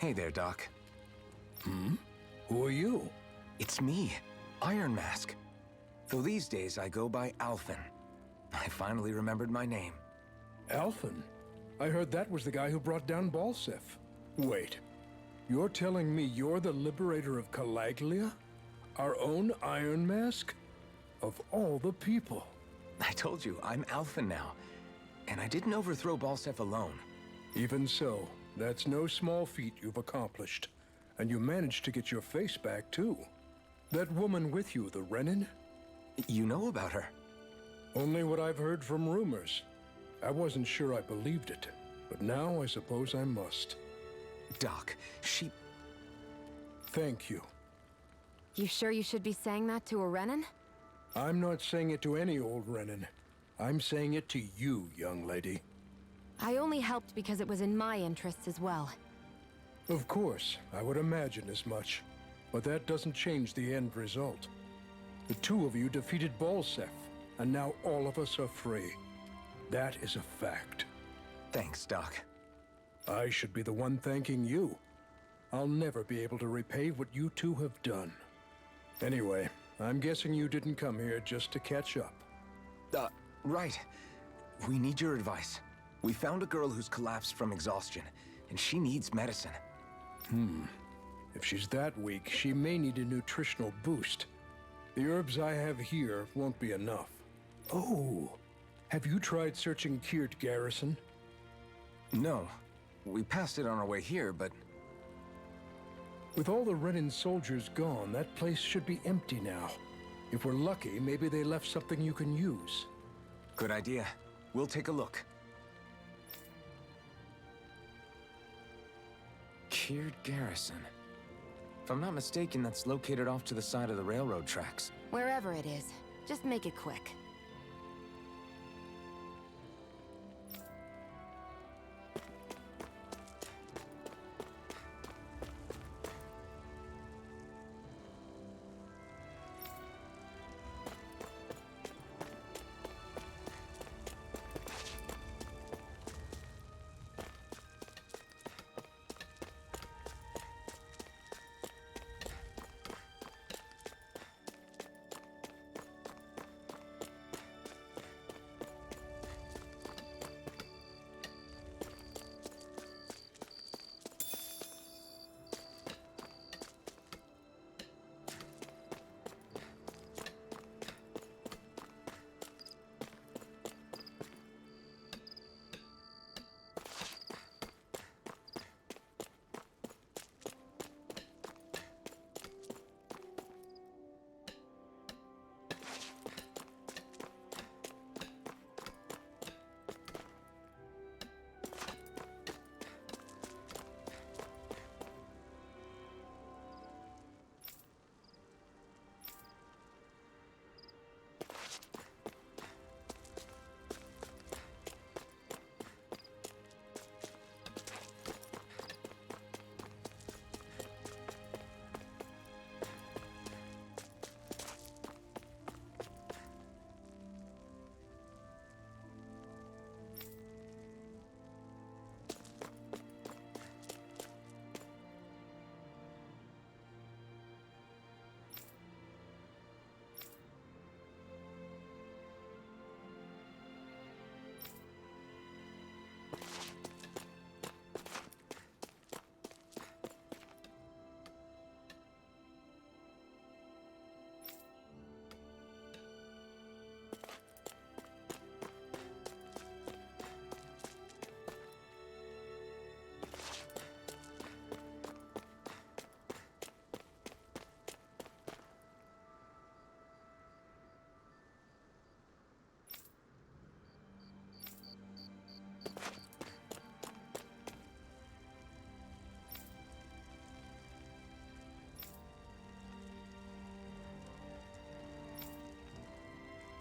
Hey there, Doc. Who are you? It's me, Iron Mask. Though these days I go by Alphen. I finally remembered my name. Alphen? I heard that was the guy who brought down Balsef. Wait, you're telling me you're the liberator of Calaglia? Our own Iron Mask? Of all the people. I told you, I'm Alphen now. And I didn't overthrow Balsef alone. Even so, that's no small feat you've accomplished. And you managed to get your face back, too. That woman with you, the Renin? You know about her? Only what I've heard from rumors. I wasn't sure I believed it, but now I suppose I must. Doc, she... Thank you. You sure you should be saying that to a Renin? I'm not saying it to any old Renin. I'm saying it to you, young lady. I only helped because it was in my interests as well. Of course, I would imagine as much. But that doesn't change the end result. The two of you defeated Balsef, and now all of us are free. That is a fact. Thanks, Doc. I should be the one thanking you. I'll never be able to repay what you two have done. Anyway, I'm guessing you didn't come here just to catch up. Right. We need your advice. We found a girl who's collapsed from exhaustion, and she needs medicine. If she's that weak, she may need a nutritional boost. The herbs I have here won't be enough. Oh, have you tried searching Kirt Garrison? No. We passed it on our way here, but... With all the Renin soldiers gone, that place should be empty now. If we're lucky, maybe they left something you can use. Good idea. We'll take a look. Kirt Garrison. If I'm not mistaken, that's located off to the side of the railroad tracks. Wherever it is, just make it quick.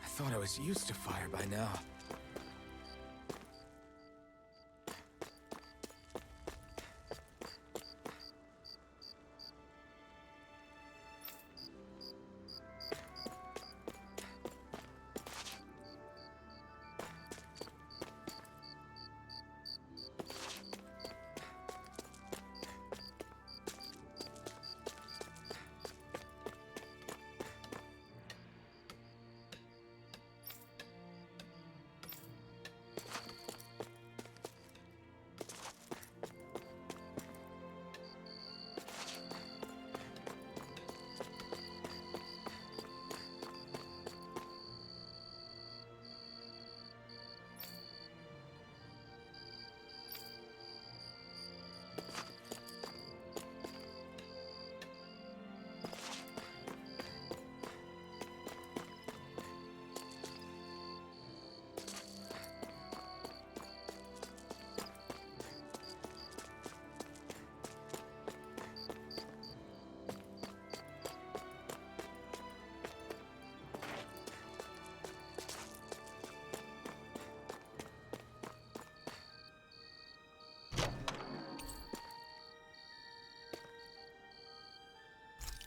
I thought I was used to fire by now.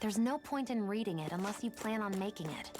There's no point in reading it unless you plan on making it.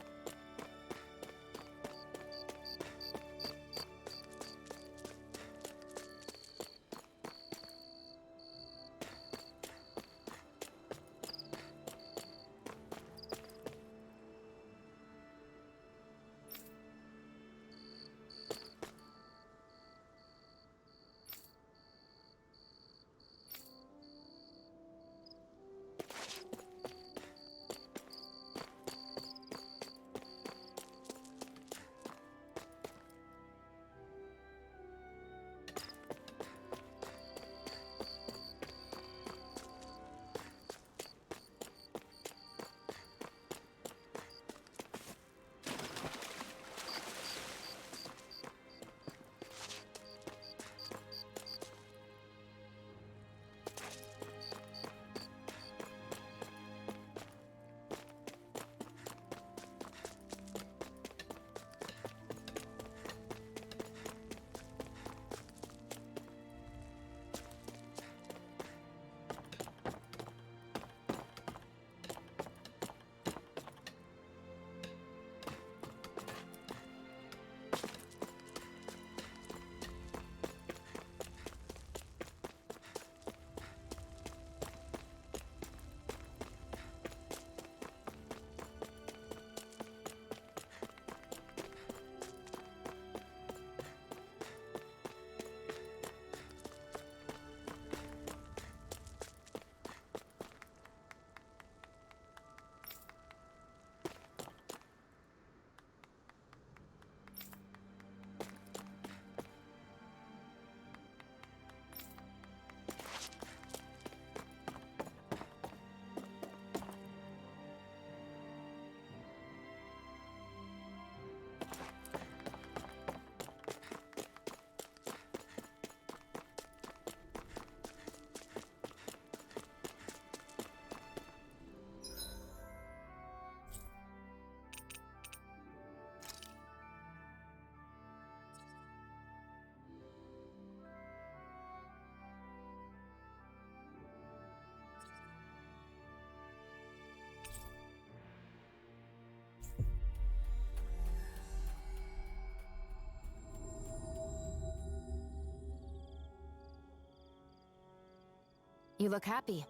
You look happy.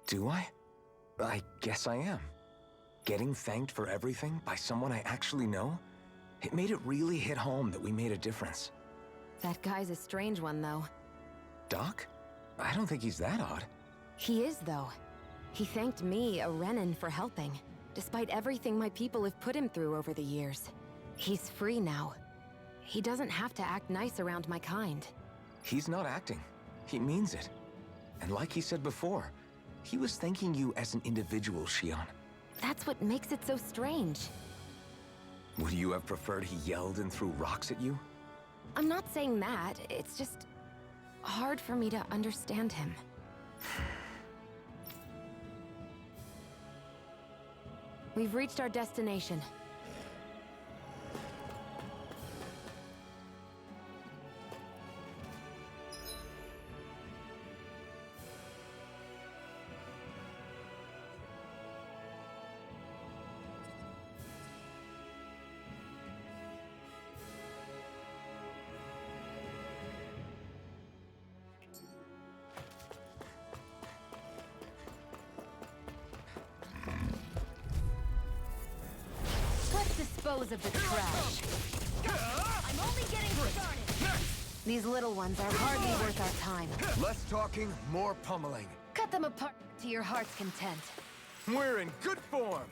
Do I? I guess I am. Getting thanked for everything by someone I actually know? It made it really hit home that we made a difference. That guy's a strange one, though. Doc? I don't think he's that odd. He is, though. He thanked me, a Renan, for helping, despite everything my people have put him through over the years. He's free now. He doesn't have to act nice around my kind. He's not acting. He means it. And like he said before, he was thanking you as an individual, Shion. That's what makes it so strange. Would you have preferred he yelled and threw rocks at you? I'm not saying that. It's just hard for me to understand him. We've reached our destination. Dispose of the trash. I'm only getting started. These little ones are hardly worth our time. Less talking, more pummeling. Cut them apart to your heart's content. We're in good form.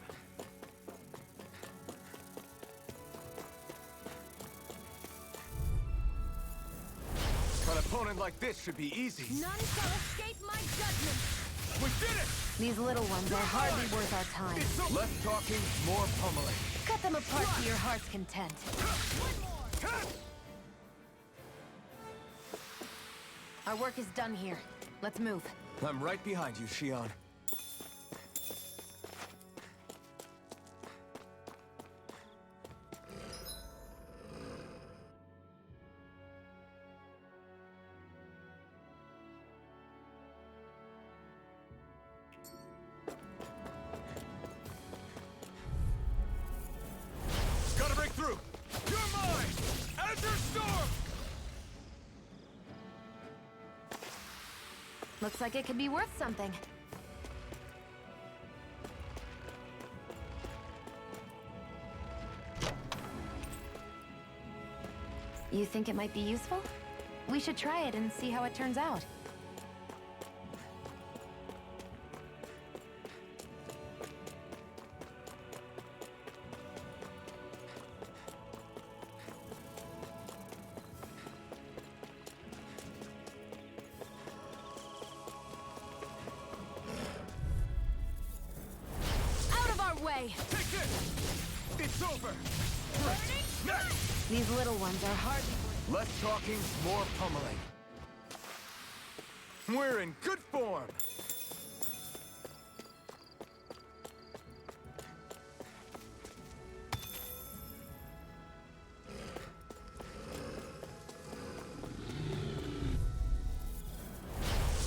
An opponent like this should be easy. None shall escape my judgment. We did it! These little ones are hardly worth our time. Less talking, more pummeling. Cut them apart to your heart's content. Our work is done here. Let's move. I'm right behind you, Shion. Looks like it could be worth something. You think it might be useful? We should try it and see how it turns out. Out of our way! Take this! It's over! Next! These little ones are hard. Less talking, more pummeling. We're in good form!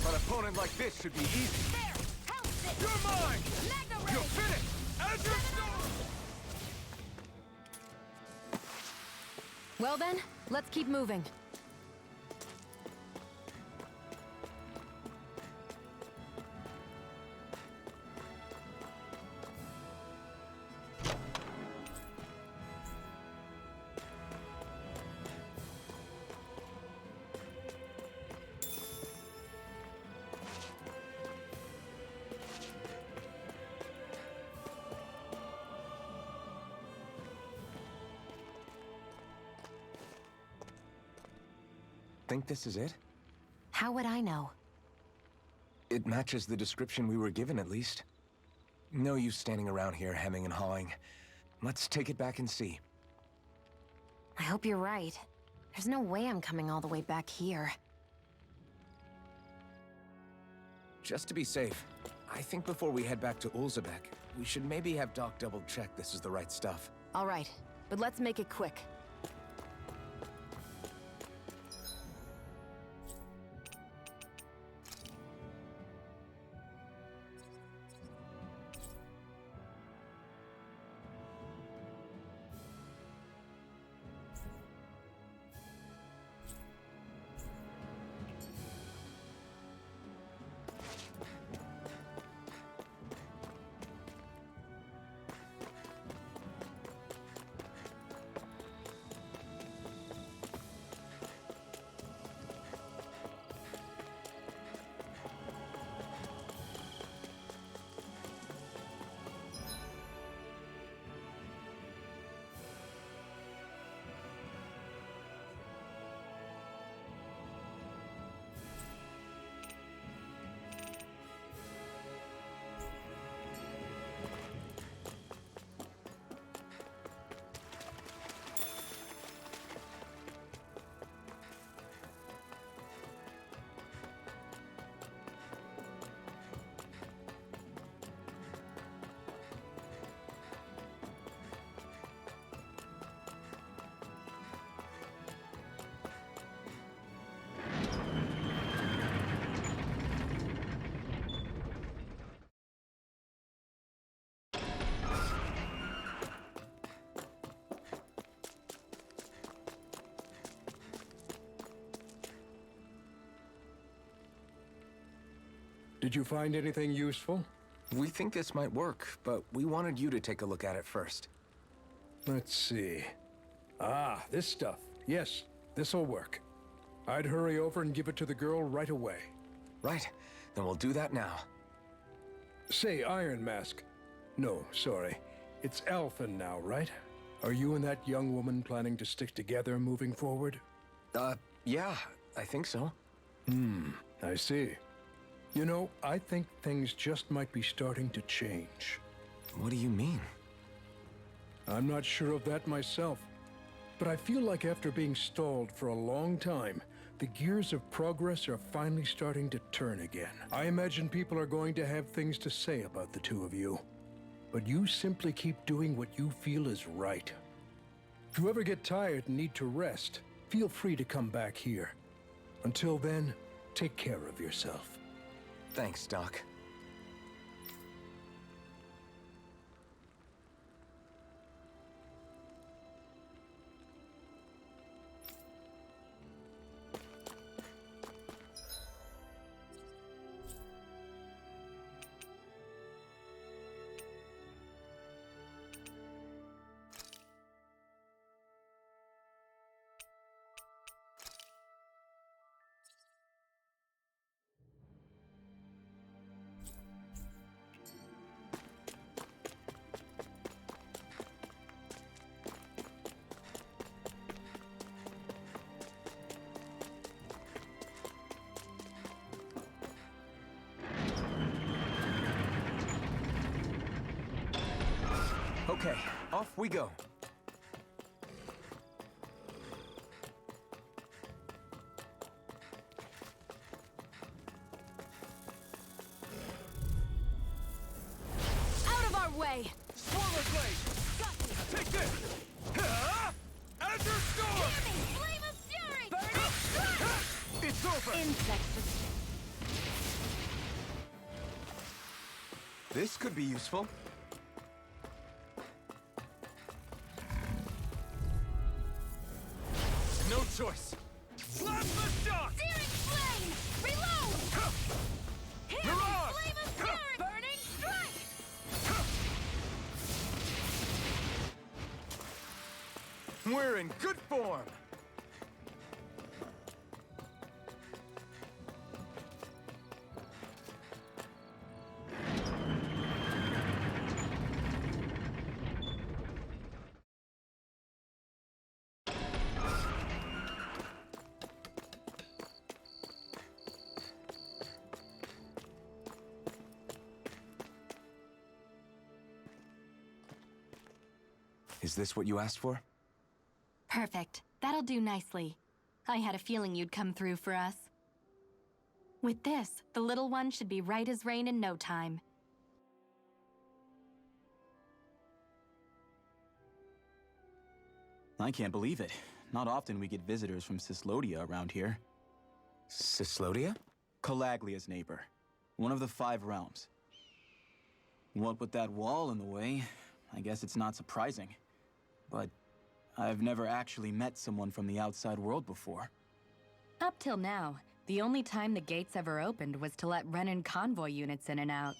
An opponent like this should be easy. There! Help it! You're mine! Magna Ray! You're finished! As your sword! Well then, let's keep moving. Think this is it? How would I know? It matches the description we were given, at least. No use standing around here hemming and hawing. Let's take it back and see. I hope you're right. There's no way I'm coming all the way back here. Just to be safe, I think before we head back to Ulzebek, we should maybe have Doc double-check this is the right stuff. All right, but let's make it quick. Did you find anything useful? We think this might work, but we wanted you to take a look at it first. Let's see. Ah, this stuff. Yes, this'll work. I'd hurry over and give it to the girl right away. Right, then we'll do that now. Say, Iron Mask. No, sorry. It's Alphen now, right? Are you and that young woman planning to stick together moving forward? Yeah, I think so. I see. You know, I think things just might be starting to change. What do you mean? I'm not sure of that myself, but I feel like after being stalled for a long time, the gears of progress are finally starting to turn again. I imagine people are going to have things to say about the two of you, but you simply keep doing what you feel is right. If you ever get tired and need to rest, feel free to come back here. Until then, take care of yourself. Thanks, Doc. Okay, off we go. Out of our way! Swallow blade! Got you! Take this! Azure Storm! Damning flame of fury! It's over! Insects just... This could be useful. No choice. Plasma shock! Searing flame! Reload! Damning Mirage! flame of fury! Burning strike! We're in good form. Is this what you asked for? Perfect. That'll do nicely. I had a feeling you'd come through for us. With this, the little one should be right as rain in no time. I can't believe it. Not often we get visitors from Cyslodia around here. Cyslodia? Calaglia's neighbor. One of the 5 realms. What with that wall in the way, I guess it's not surprising. But I've never actually met someone from the outside world before. Up till now, the only time the gates ever opened was to let Renan convoy units in and out.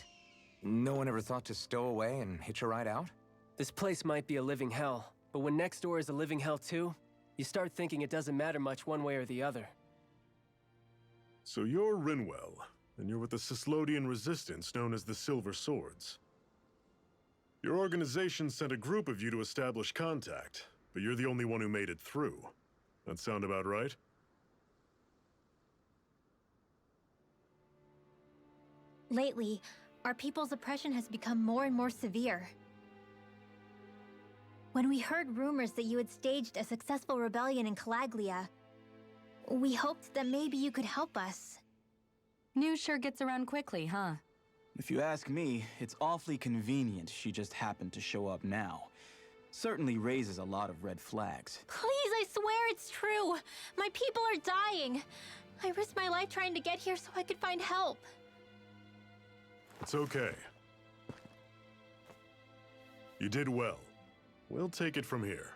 No one ever thought to stow away and hitch a ride out? This place might be a living hell, but when next door is a living hell too, you start thinking it doesn't matter much one way or the other. So you're Rinwell, and you're with the Cyslodian resistance known as the Silver Swords. Your organization sent a group of you to establish contact, but you're the only one who made it through. That sound about right? Lately, our people's oppression has become more and more severe. When we heard rumors that you had staged a successful rebellion in Calaglia, we hoped that maybe you could help us. News sure gets around quickly, huh? If you ask me, it's awfully convenient she just happened to show up now. Certainly raises a lot of red flags. Please, I swear it's true! My people are dying! I risked my life trying to get here so I could find help. It's okay. You did well. We'll take it from here.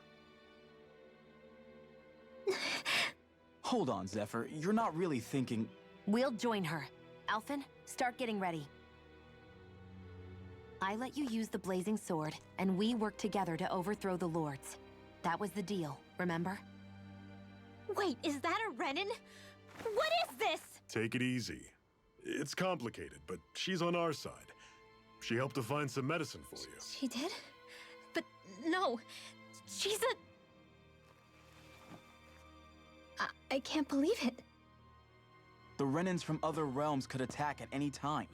Hold on, Zephyr. You're not really thinking... We'll join her. Alphen, start getting ready. I let you use the blazing sword, and we worked together to overthrow the lords. That was the deal, remember? Wait, is that a Renan? What is this? Take it easy. It's complicated, but she's on our side. She helped to find some medicine for you. She did? But no, she's a... I can't believe it. The Renans from other realms could attack at any time.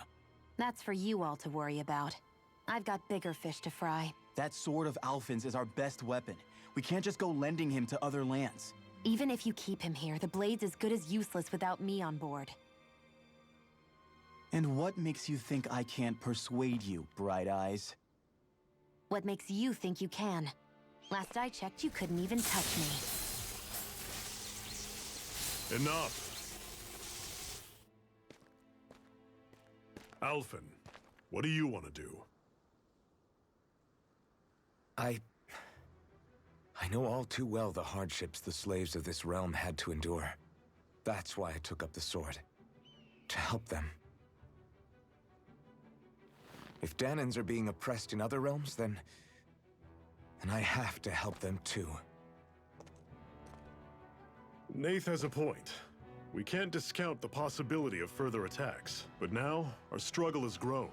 That's for you all to worry about. I've got bigger fish to fry. That sword of Alphen's is our best weapon. We can't just go lending him to other lands. Even if you keep him here, the blade's as good as useless without me on board. And what makes you think I can't persuade you, Bright Eyes? What makes you think you can? Last I checked, you couldn't even touch me. Enough! Alphen, what do you want to do? I know all too well the hardships the slaves of this realm had to endure. That's why I took up the sword. To help them. If Danans are being oppressed in other realms, then I have to help them too. Nath has a point. We can't discount the possibility of further attacks, but now our struggle has grown.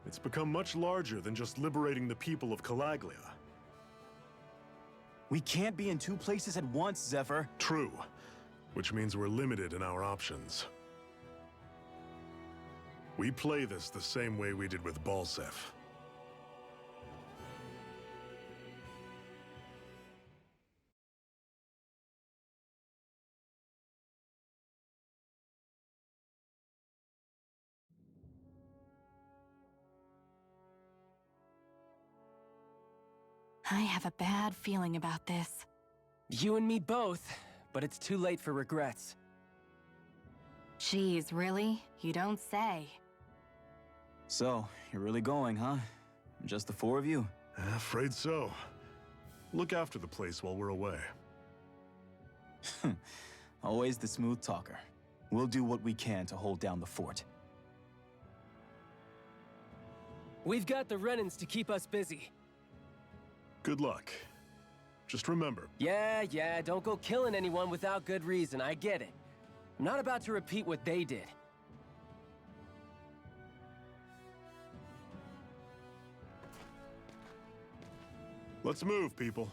It's become much larger than just liberating the people of Calaglia. We can't be in 2 places at once, Zephyr. True, which means we're limited in our options. We play this the same way we did with Balsef. I have a bad feeling about this. You and me both, but it's too late for regrets. Geez, really? You don't say. So, you're really going, huh? Just the four of you? Afraid so. Look after the place while we're away. Always the smooth talker. We'll do what we can to hold down the fort. We've got the Renans to keep us busy. Good luck. Just remember, Yeah, don't go killing anyone without good reason, I get it. I'm not about to repeat what they did. let's move, people.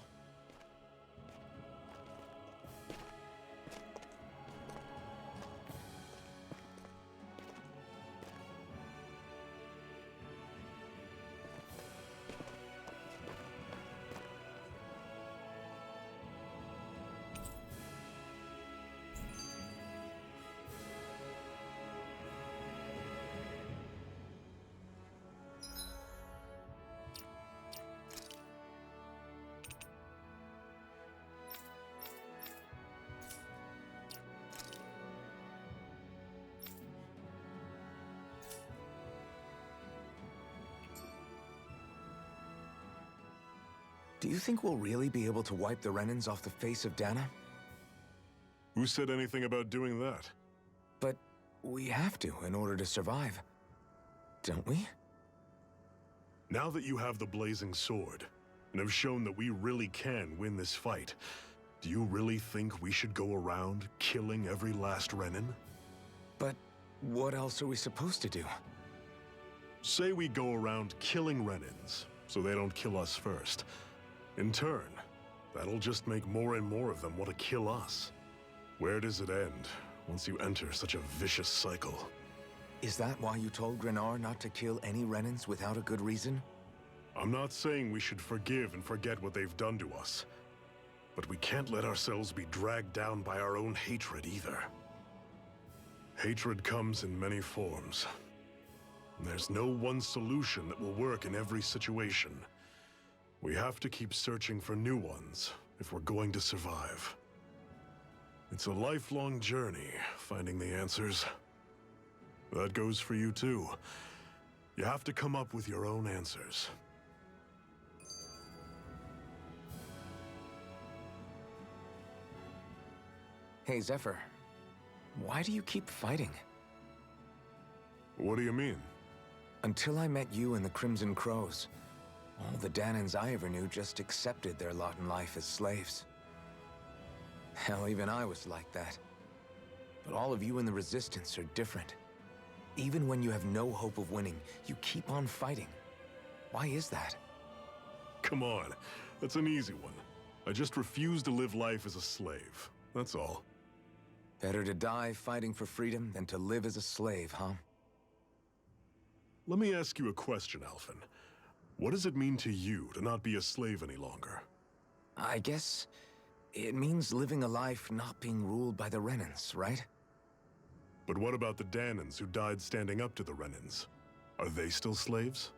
Do you think we'll really be able to wipe the Renans off the face of Dana? Who said anything about doing that? But we have to in order to survive. Don't we? Now that you have the blazing sword, and have shown that we really can win this fight, do you really think we should go around killing every last Renan? But what else are we supposed to do? Say we go around killing Renans, so they don't kill us first. In turn, that'll just make more and more of them want to kill us. Where does it end once you enter such a vicious cycle? Is that why you told Grenar not to kill any Renans without a good reason? I'm not saying we should forgive and forget what they've done to us, but we can't let ourselves be dragged down by our own hatred either. Hatred comes in many forms. There's no one solution that will work in every situation. We have to keep searching for new ones if we're going to survive. It's a lifelong journey, finding the answers. That goes for you too. You have to come up with your own answers. Hey, Zephyr. Why do you keep fighting? What do you mean? Until I met you and the Crimson Crows, all the Danans I ever knew just accepted their lot in life as slaves. Hell, even I was like that. But all of you in the Resistance are different. Even when you have no hope of winning, you keep on fighting. Why is that? Come on, that's an easy one. I just refuse to live life as a slave, that's all. Better to die fighting for freedom than to live as a slave, huh? Let me ask you a question, Alphen. What does it mean to you to not be a slave any longer? I guess it means living a life not being ruled by the Renans, right? But what about the Danans who died standing up to the Renans? Are they still slaves?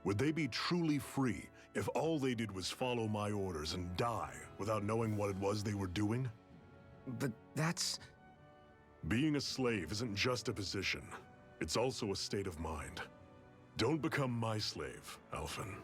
Would they be truly free if all they did was follow my orders and die without knowing what it was they were doing? But that's... Being a slave isn't just a position. It's also a state of mind. Don't become my slave, Alphen.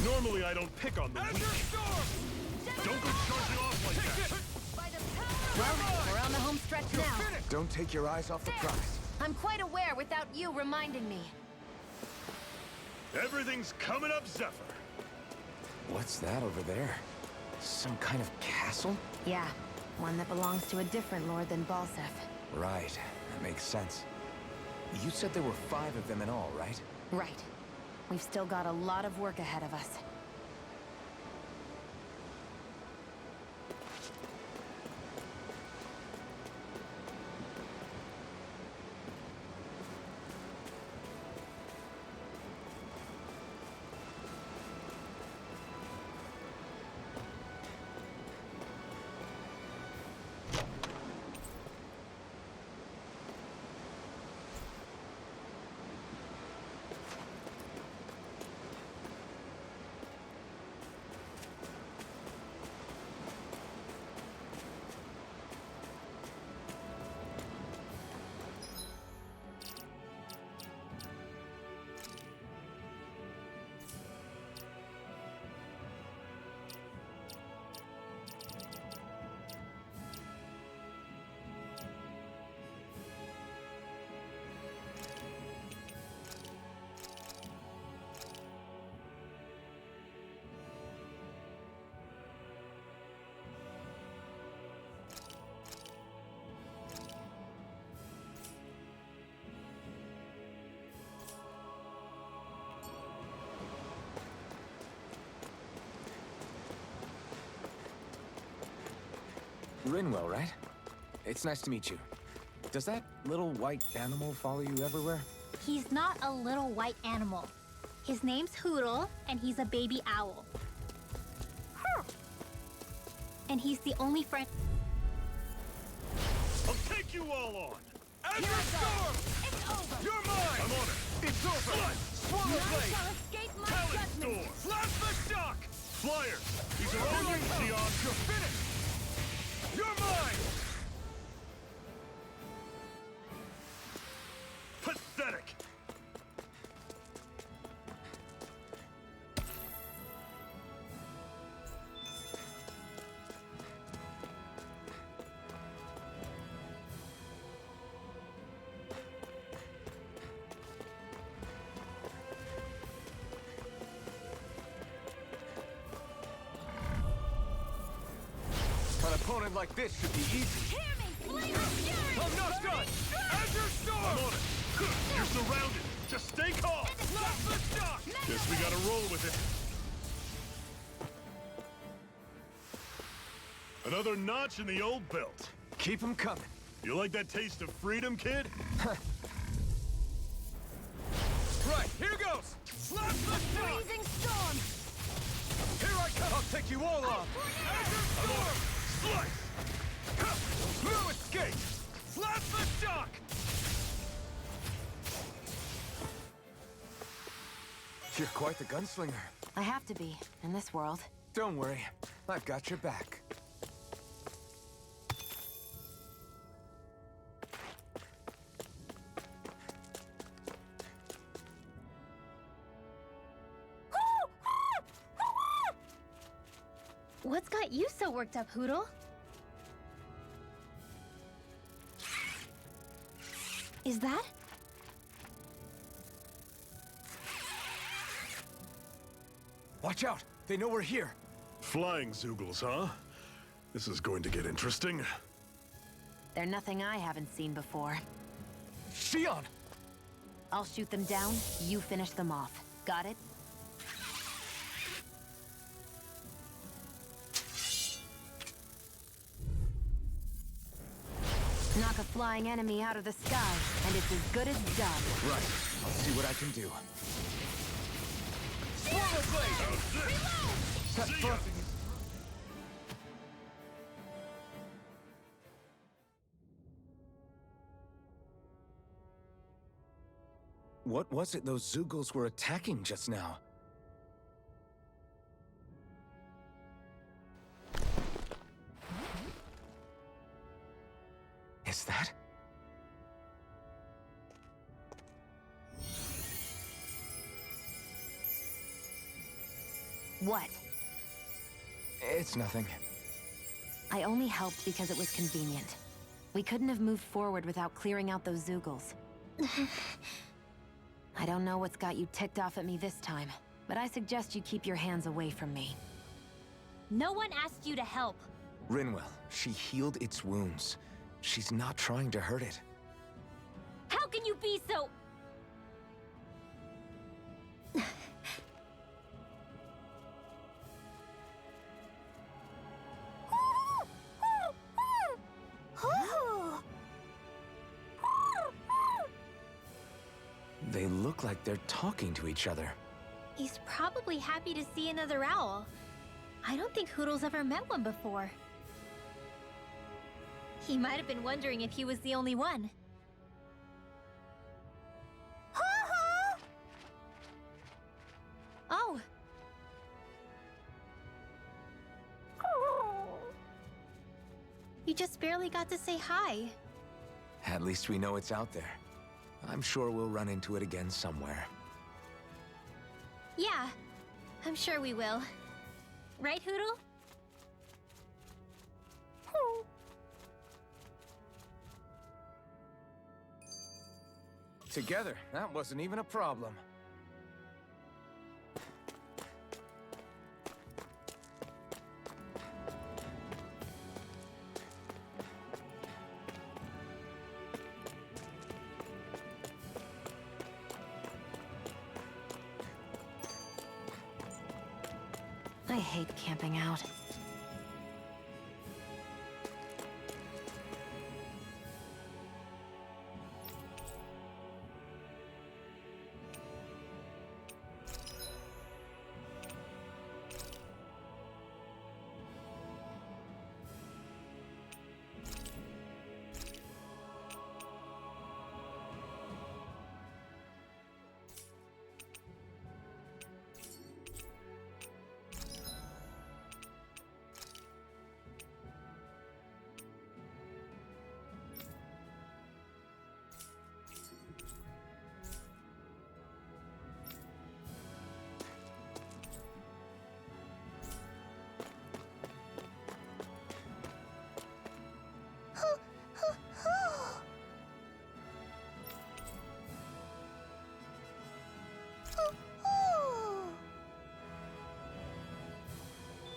Normally I don't pick on the weak. Don't go charging off like that! Well, we're on the home stretch now. Don't take your eyes off the prize. I'm quite aware without you reminding me. Everything's coming up, Zephyr! What's that over there? Some kind of castle? Yeah, one that belongs to a different lord than Balsef. Right, that makes sense. You said there were 5 of them in all, right? Right. We've still got a lot of work ahead of us. Rinwell, right? It's nice to meet you. Does that little white animal follow you everywhere? He's not a little white animal. His name's Hootle, and he's a baby owl. And he's the only friend. I'll take you all on! Azure Storm! It's over! You're mine! I'm on it! It's over! Swallow Blade! Shall escape my Talent judgment! Storm! Flash the shock! Flyer! These are all yours, Sion! You're finished! You're mine! Pathetic! An opponent like this should be easy. Hear me! Flame of fury! I'm not done! Azure Storm! I'm on it! You're surrounded! Just stay calm! Flash the shock! Guess we gotta roll with it. Another notch in the old belt. Keep 'em coming. You like that taste of freedom, kid? Right, here goes! Slap the shock! Freezing storm! Here I come! I'll take you all on! Azure Storm! Slice! No escape! Slap the shock! You're quite the gunslinger. I have to be, in this world. Don't worry, I've got your back. What's got you so worked up, Hootle? Is that? Watch out! They know we're here! Flying Zoogles, huh? This is going to get interesting. They're nothing I haven't seen before. Sion! I'll shoot them down, you finish them off. Got it? Knock a flying enemy out of the sky, and it's as good as done. Right, I'll see what I can do. Swallow Blade! That's See ya! buzzing. What was it those Zoogles were attacking just now? Is that? What? It's nothing. I only helped because it was convenient. We couldn't have moved forward without clearing out those Zoogles. I don't know what's got you ticked off at me this time, but I suggest you keep your hands away from me. No one asked you to help. Rinwell, she healed its wounds. She's not trying to hurt it. How can you be so... They look like they're talking to each other. He's probably happy to see another owl. I don't think Hootle's ever met one before. He might have been wondering if he was the only one. Oh. You just barely got to say hi. At least we know it's out there. I'm sure we'll run into it again somewhere. Yeah, I'm sure we will. Right, Hootle? Together, that wasn't even a problem. I hate camping out.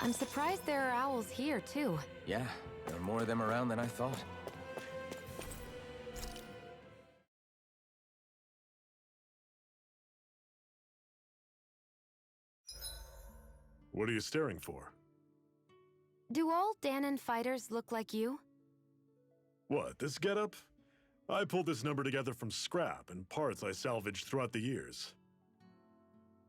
I'm surprised there are owls here, too. Yeah, there are more of them around than I thought. What are you staring for? Do all Danon fighters look like you? What, this getup? I pulled this number together from scrap and parts I salvaged throughout the years.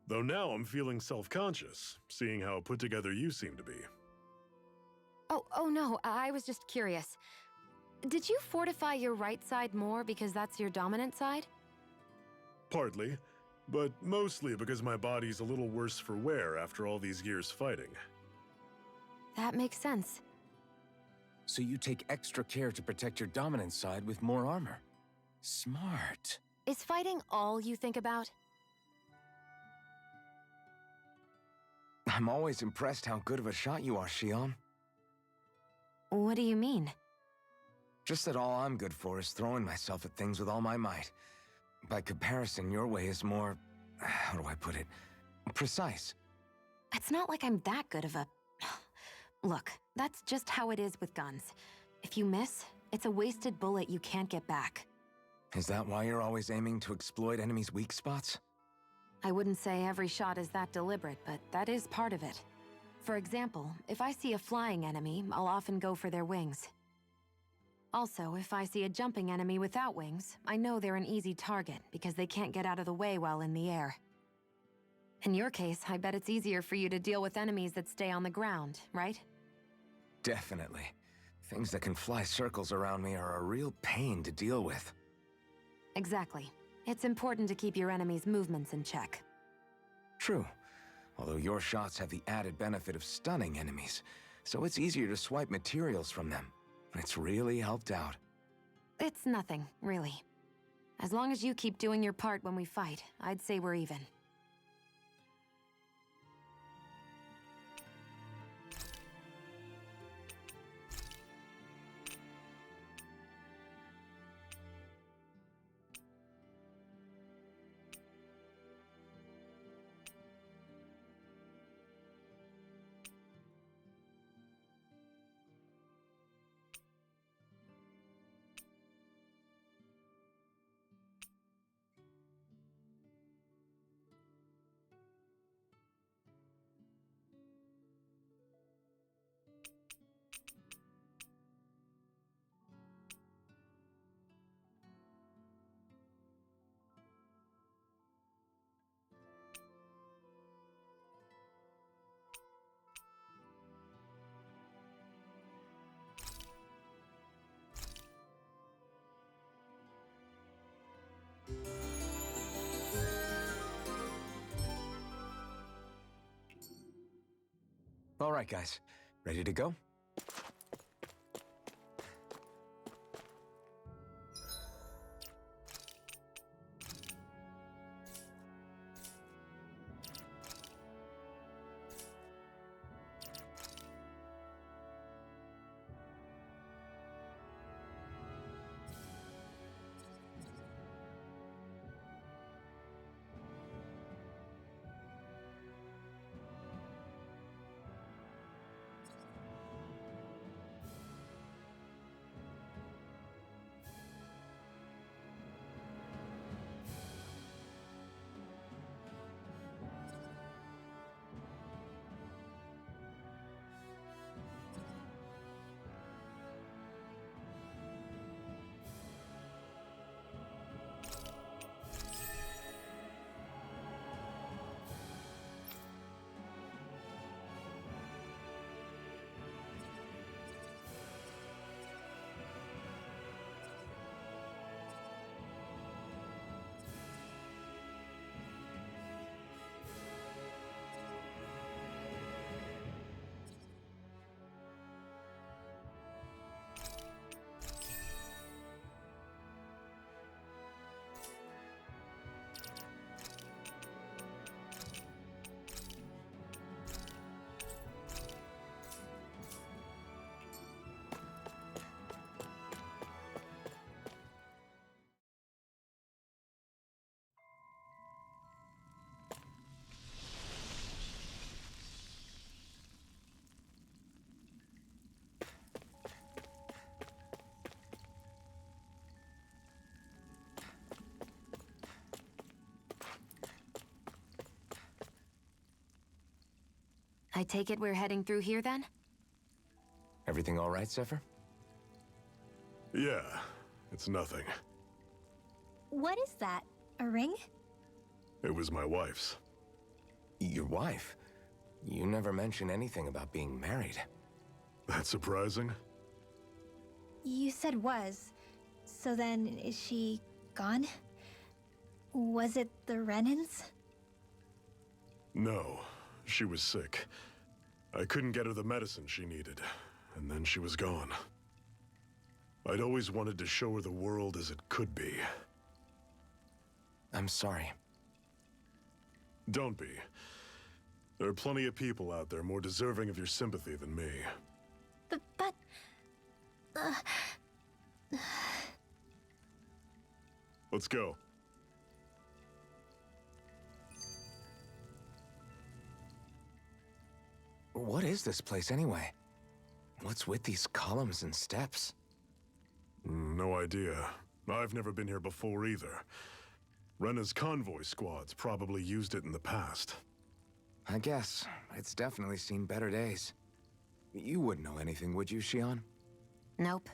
Though now I'm feeling self-conscious, seeing how put together you seem to be. Oh no, I was just curious. Did you fortify your right side more because that's your dominant side? Partly, but mostly because my body's a little worse for wear after all these years fighting. That makes sense. So you take extra care to protect your dominant side with more armor. Smart. Is fighting all you think about? I'm always impressed how good of a shot you are, Shion. What do you mean? Just that all I'm good for is throwing myself at things with all my might. By comparison, your way is more... how do I put it? Precise. It's not like I'm that good of a... Look, that's just how it is with guns. If you miss, it's a wasted bullet you can't get back. Is that why you're always aiming to exploit enemies' weak spots? I wouldn't say every shot is that deliberate, but that is part of it. For example, if I see a flying enemy, I'll often go for their wings. Also, if I see a jumping enemy without wings, I know they're an easy target because they can't get out of the way while in the air. In your case, I bet it's easier for you to deal with enemies that stay on the ground, right? Definitely. Things that can fly circles around me are a real pain to deal with. Exactly. It's important to keep your enemy's movements in check. True. Although your shots have the added benefit of stunning enemies, so it's easier to swipe materials from them. It's really helped out. It's nothing, really. As long as you keep doing your part when we fight, I'd say we're even. All right, guys. Ready to go? I take it we're heading through here then? Everything all right, Zephyr? Yeah, it's nothing. What is that? A ring? It was my wife's. Your wife? You never mentioned anything about being married. That's surprising? You said was. So then, is she gone? Was it the Renans? No, she was sick. I couldn't get her the medicine she needed, and then she was gone. I'd always wanted to show her the world as it could be. I'm sorry. Don't be. There are plenty of people out there more deserving of your sympathy than me. But... Let's go. What is this place anyway? What's with these columns and steps? No idea. I've never been here before either. Rena's convoy squads probably used it in the past. I guess. It's definitely seen better days. You wouldn't know anything, would you, Shion? Nope.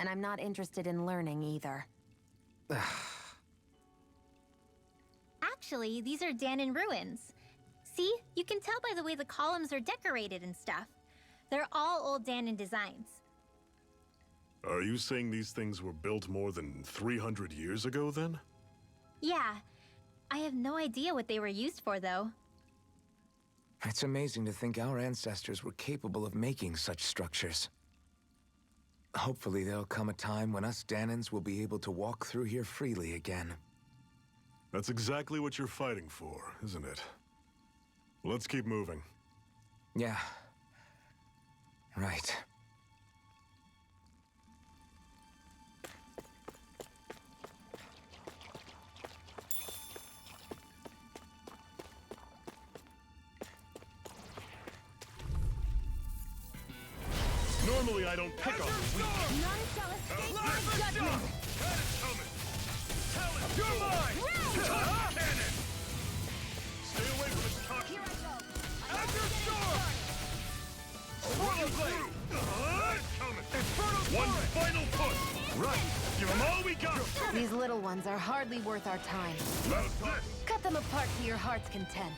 And I'm not interested in learning either. Actually, these are Danan ruins. See? You can tell by the way the columns are decorated and stuff. They're all old Danan designs. Are you saying these things were built more than 300 years ago, then? Yeah. I have no idea what they were used for, though. It's amazing to think our ancestors were capable of making such structures. Hopefully there'll come a time when us Danans will be able to walk through here freely again. That's exactly what you're fighting for, isn't it? Let's keep moving. Yeah. Right. Normally I don't pick on the weak. None shall escape my judgment! That is coming! Talent! You're mine! Cannon! Stay away from its toxin! Here I go! At your storm! Run through! It's coming! Infernal One final push! Right! Give them all we got! These little ones are hardly worth our time. How's this? Cut them apart to your heart's content.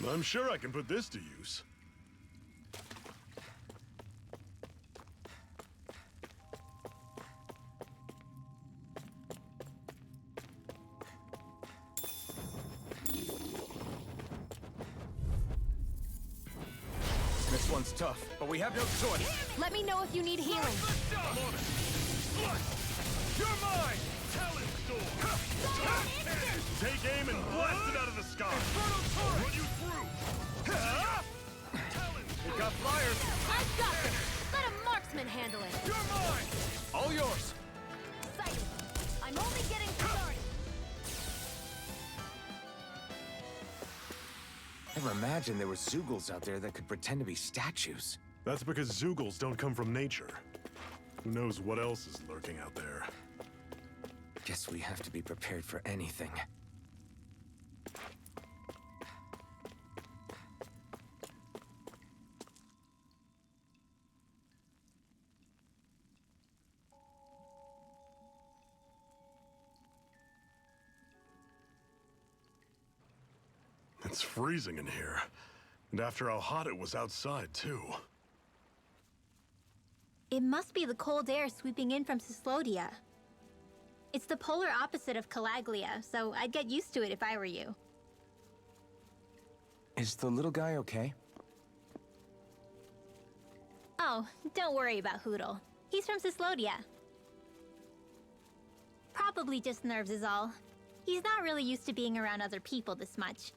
I'm sure I can put this to use. This one's tough, but we have no choice. Let me know if you need healing. I'm on it! Flush! You're mine! Talent Storm! Take aim and blast it out of the sky! Infernal Torrent! Run you through! Talent! We got flyers! I've got this! Let a marksman handle it! You're mine! All yours! Excited! I'm only getting started! Never imagined there were Zeugles out there that could pretend to be statues. That's because Zeugles don't come from nature. Who knows what else is lurking out there? Guess we have to be prepared for anything. It's freezing in here. And after how hot it was outside, too. It must be the cold air sweeping in from Cyslodia. It's the polar opposite of Calaglia, so I'd get used to it if I were you. Is the little guy okay? Oh, don't worry about Hootle. He's from Cyslodia. Probably just nerves is all. He's not really used to being around other people this much.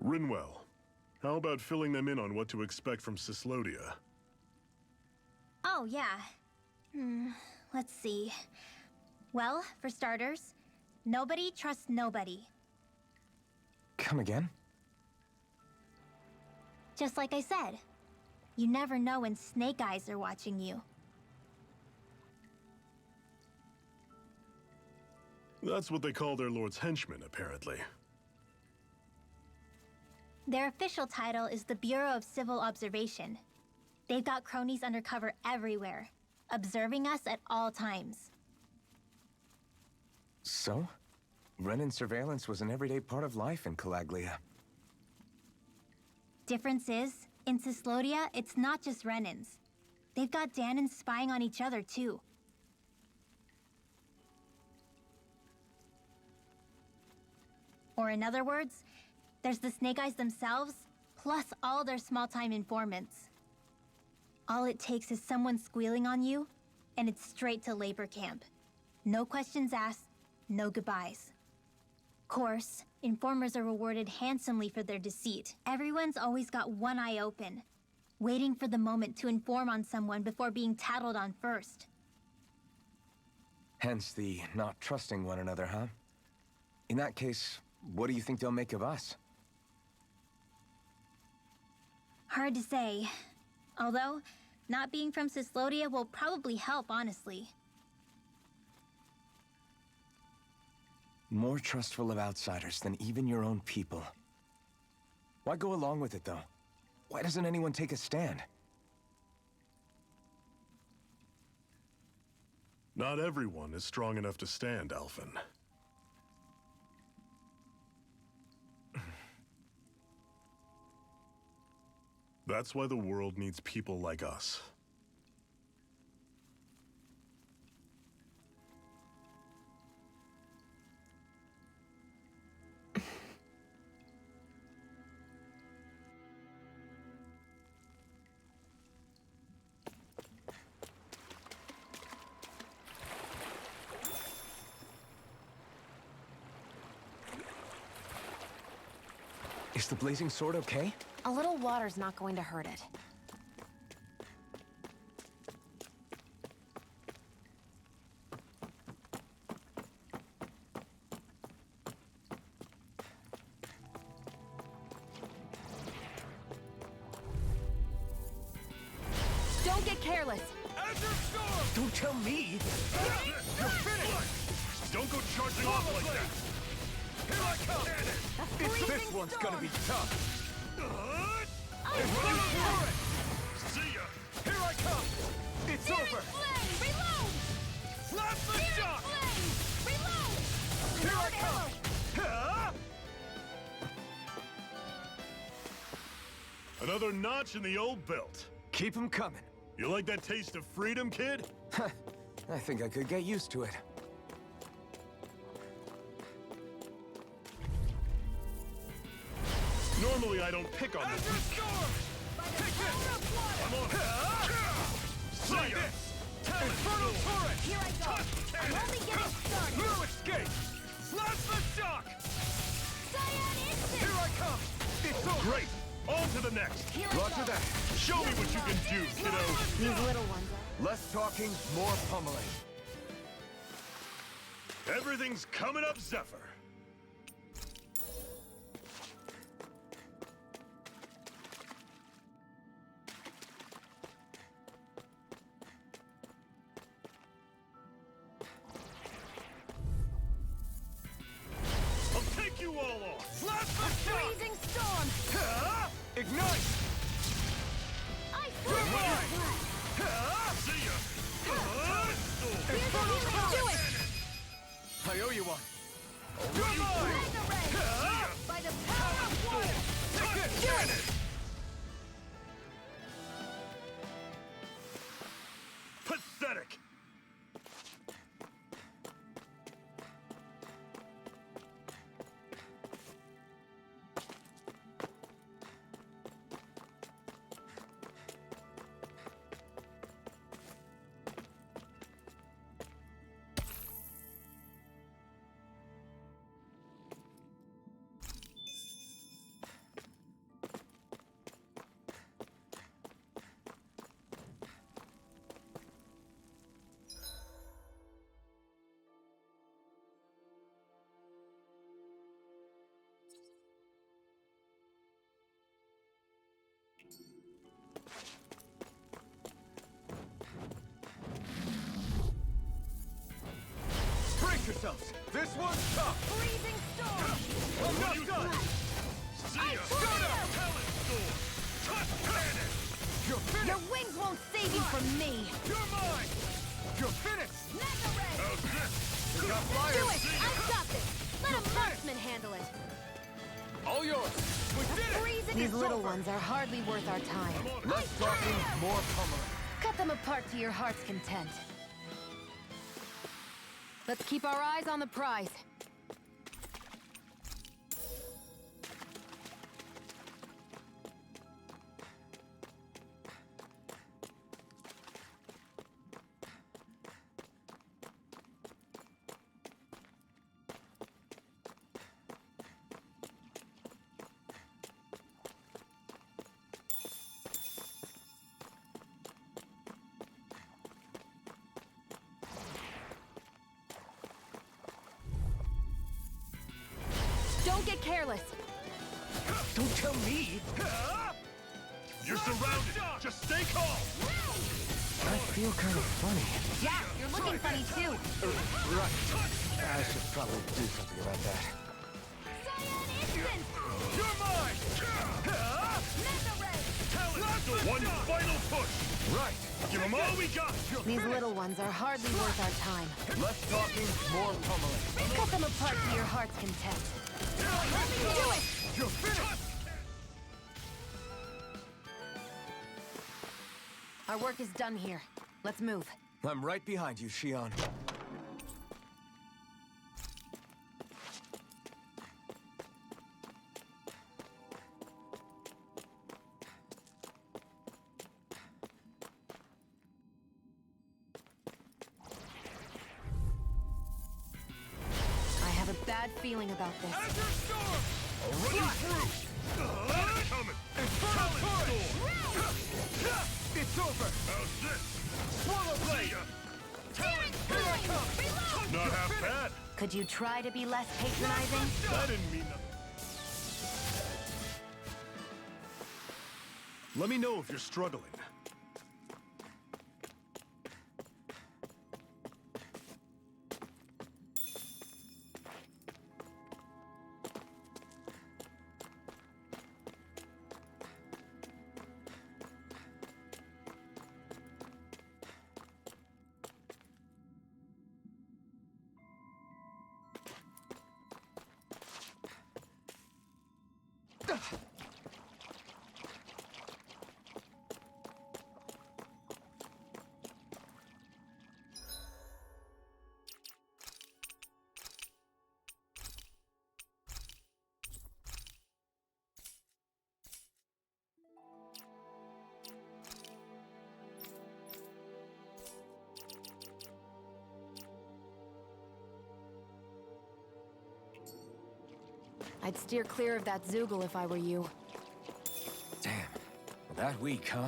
Rinwell, how about filling them in on what to expect from Cyslodia? Oh, yeah. Let's see. Well, for starters, nobody trusts nobody. Come again? Just like I said, you never know when Snake Eyes are watching you. That's what they call their lord's henchmen, apparently. Their official title is the Bureau of Civil Observation. They've got cronies undercover everywhere, observing us at all times. So? Renin surveillance was an everyday part of life in Calaglia. Difference is, in Cyslodia, it's not just Renins. They've got Danans spying on each other, too. Or in other words, there's the Snake Eyes themselves, plus all their small-time informants. All it takes is someone squealing on you, and it's straight to labor camp. No questions asked, no goodbyes. Course, informers are rewarded handsomely for their deceit. Everyone's always got one eye open, waiting for the moment to inform on someone before being tattled on first. Hence the not trusting one another, huh? In that case, what do you think they'll make of us? Hard to say. Although, not being from Cyslodia will probably help, honestly. More trustful of outsiders than even your own people. Why go along with it, though? Why doesn't anyone take a stand? Not everyone is strong enough to stand, Alphen. That's why the world needs people like us. Is the blazing sword okay? A little water's not going to hurt it. Don't get careless. Don't tell me! You're finished! Don't go charging off like that! Here I come! This one's gonna be tough! See ya! Here I come! It's over! Reload! Slap the shock! Reload! Here I come! Another notch in the old belt. Keep them coming. You like that taste of freedom, kid? I think I could get used to it. Normally I don't pick on the weak. I'm on it. See ya! Infernal turret! Here I go. I'm only getting started. No escape! Slap the shock! Cyan instant! Here I come! It's over! Great! On to the next! Here I Roger go. that. Show me what you can do, kiddo! These little ones are... Less talking, more pummeling. Everything's coming up, Zephyr! I'll take you all on! Slap the shock! Freezing storm! Ignite! I You're feel mine! it! See ya! Here's a healing! Do it! I owe you one. You're mine! Mega ray! By the power of water! Do it! Pathetic! yourselves! This one's tough! Freezing storm! Enough done! See ya! Talent Storm! Touch cannon! You're finished! Your wings won't save you from me! You're mine! You're finished! Mega Ray! How's this? You got Do flyers! it! I've got this! Let a marksman handle it! All yours! We did it! Freezing These little ones are hardly worth our time. Less talking, more pummeling. Cut them apart to your heart's content. Let's keep our eyes on the prize. Don't get careless. Don't tell me! You're surrounded! Just stay calm! I feel kind of funny. Yeah, you're looking funny too. Right. I should probably do something about that. Cyan instant! You're mine! Mega Ray! Talent Storm! One final push! Right. Give them all we got! These little ones are hardly worth our time. Less talking, more pummeling. Cut them apart to your heart's content. Let me do it! You're finished! Our work is done here. Let's move. I'm right behind you, Shion. I have a bad feeling about this. Azure Storm! I'll run you through! That's coming! Talent Storm! It's over! How's this? Swallow See ya! Talent Storm! Not half bad! Could you try to be less patronizing? That didn't mean nothing. Let me know if you're struggling. I'd steer clear of that Zoogle if I were you. Damn. That weak, huh?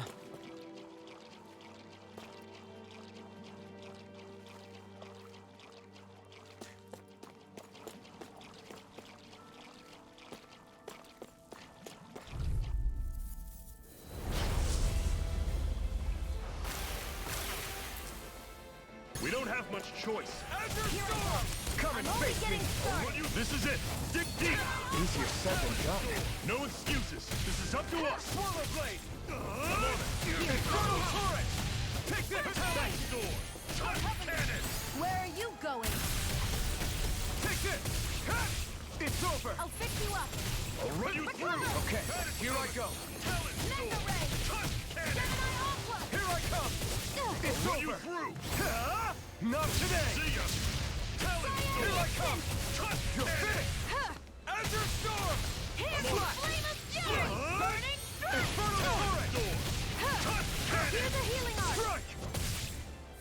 We don't have much choice. Azure Here Storm! I Come and Only face me! getting started. This is it! Dig deep! Easier said than done. No excuses. This is up to us. Swallow blade! Infernal turret! Take this! Talent Storm! Touch cannon! Where are you going? Take this! It's over! I'll fix you up. I'll run you through! Okay, here I go. Talent Storm! Mega Ray! Touch cannon! Gemini Aqua! Here I come! It's Run you over! through! Not today! See ya! Talent Storm! Here I come! Touch You're cannon! finished! Azure Storm! Here's the flame of fury! Burning strike! Infernal Talent turret! Storm! Touch Here's cannon! a healing art! Strike!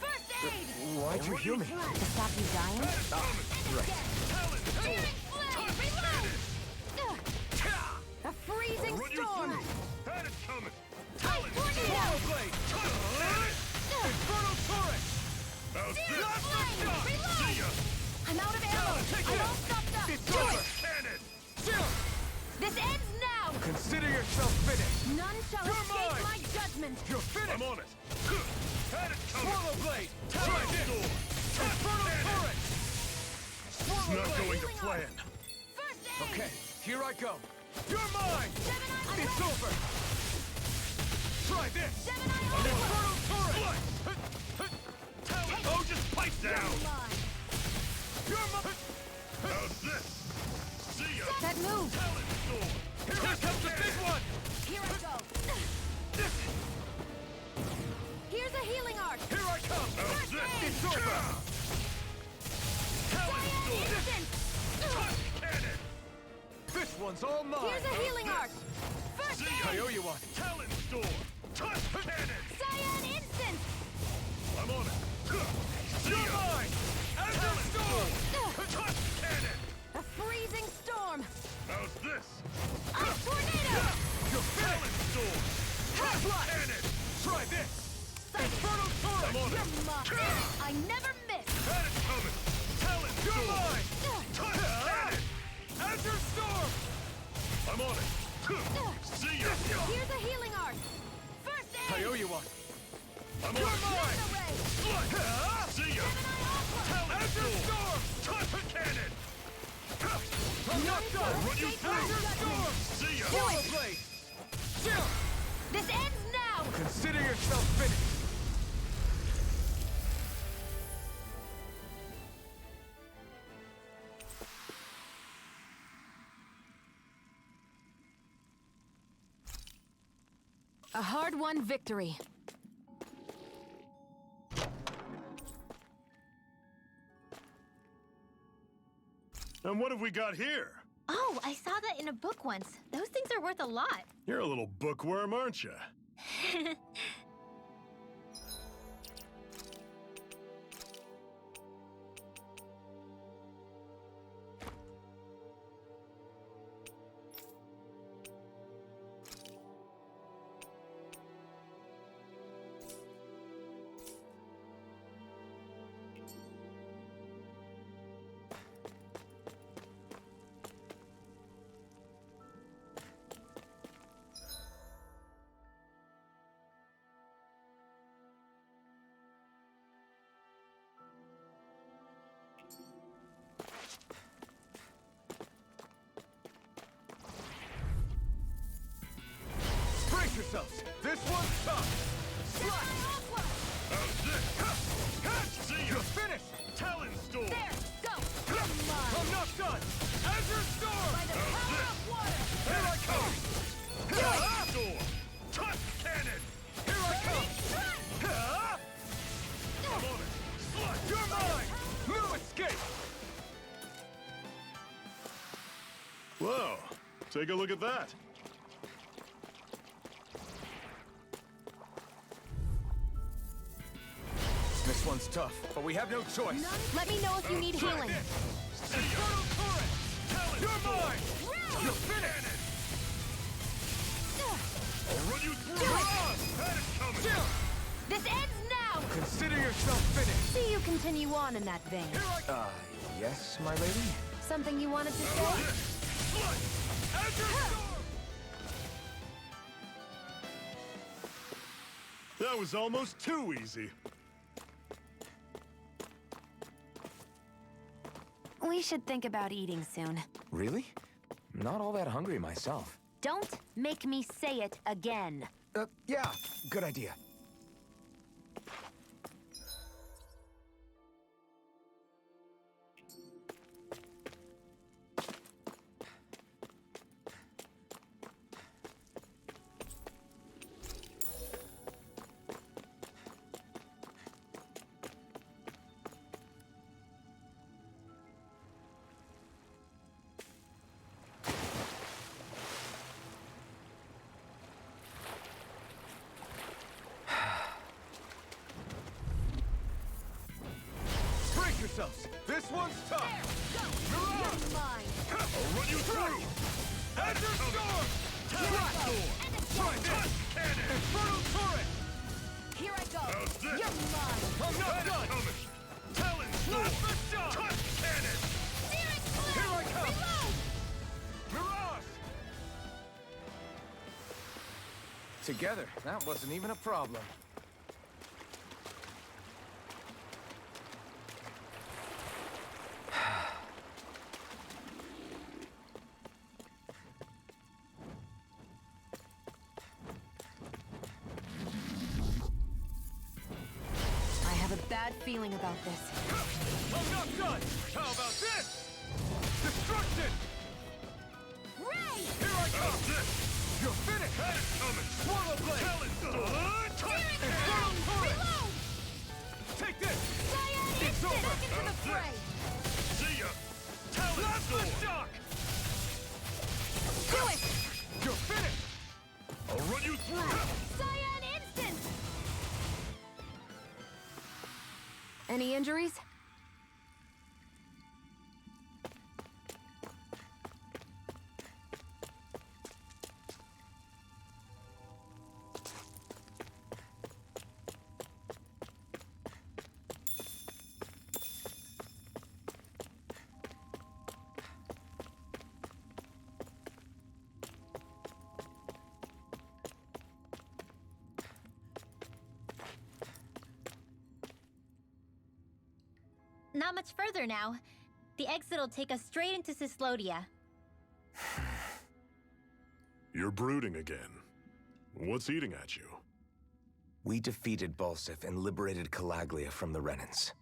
First aid! Why'd you heal me? To stop you dying? Right. Talent Storm! Searing flame! Touch Reload! cannon! A freezing Run you storm! through! That is coming! Ice Talent tornado! Swallow blade! Touch cannon! Infernal turret! How's Searing this? flame! Reload! See ya! I'm out of ammo! Take I'm it! all stopped up! It's Do over! it! Cannon! Still! This ends now! Consider yourself finished! None shall You're escape mine! my judgment! You're I'm finished! on it! That is coming! Swallow blade! Talent Touch it! Storm! Touch Infernal cannon! turret! is not going to plan. Okay, here I go. You're mine! It's over! Try this! An infernal turret! Oh, just pipe down! You're mine! How's this? See ya! That move! Talent storm! Here comes the big one! Here I go! Here's a healing arc! Here I come! How's this? It's over! Talent storm! Instant! Touch cannon! This one's all mine! Here's a healing arc! First See ya! I owe you one. Talent storm! Touch cannon! Cyan instant! I'm on it! See You're ya! mine! Azure Talent Storm! Touch cannon! A freezing storm! How's this? Ice tornado! You're Talent storm! Touch cannon! Try this! Infernal Turret! I'm on it! You're mine! I never miss! That is coming! Talent You're storm! mine! Touch cannon! Azure Storm! I'm on it! See ya! Here's a healing arc! First I aid! owe you one. I'm on You're it! mine! Laser ray! Slut! See ya! Talent Azure storm! Storm! Touch cannon! I'm not done! Run you through! Azure Storm! See ya! Solar Blade! Chill! This ends now! Consider yourself finished! A hard-won victory. And what have we got here? Oh, I saw that in a book once. Those things are worth a lot. You're a little bookworm, aren't you? Brace yourselves! This one's tough! How's this? See ya! You're finished! Talon storm! Go! I'm not done! Azure Storm! How's this? Here I come! Talon storm! Touch cannon! Here I come! I'm on it! Slut! You're mine! No escape! Whoa! Take a look at that! This one's tough, but we have no choice. Let me know if you need healing. See ya! Infernal Turret! Talon You're storm! mine! You're finished! I'll run you through! That is coming! Chill! This ends now! Consider yourself finished! See you continue on in that vein. Here I Yes, my lady? Something you wanted to How's say? this? Slut! Azure Storm! That was almost too easy. We should think about eating soon. Really? Not all that hungry myself. Don't make me say it again. Yeah, good idea. Brace yourselves! This one's tough! Mirage! I'll run you through! Azure Storm! Talon storm! Try this! Cannon! Infernal Turret! Here I go. How's this? You're mine. I'm not That is done! coming! Talon storm! Not the shot! Touch cannon! Steering clear. Here I come! Reload. Mirage! Together, that wasn't even a problem. bad feeling about this. I'm not done! How about this? Destruction! Ray! Here I come! You're finished! Had it coming! Swallow blade! Infernal torrent! Reload! Take this! Cyan It's instant! over! Back into the fray! See ya! Plasma shock! Do it! You're finished! I'll run you through! Cyan instant! Any injuries? Not much further now. The exit will take us straight into Cyslodia. You're brooding again. What's eating at you? We defeated Balsif and liberated Calaglia from the Renans.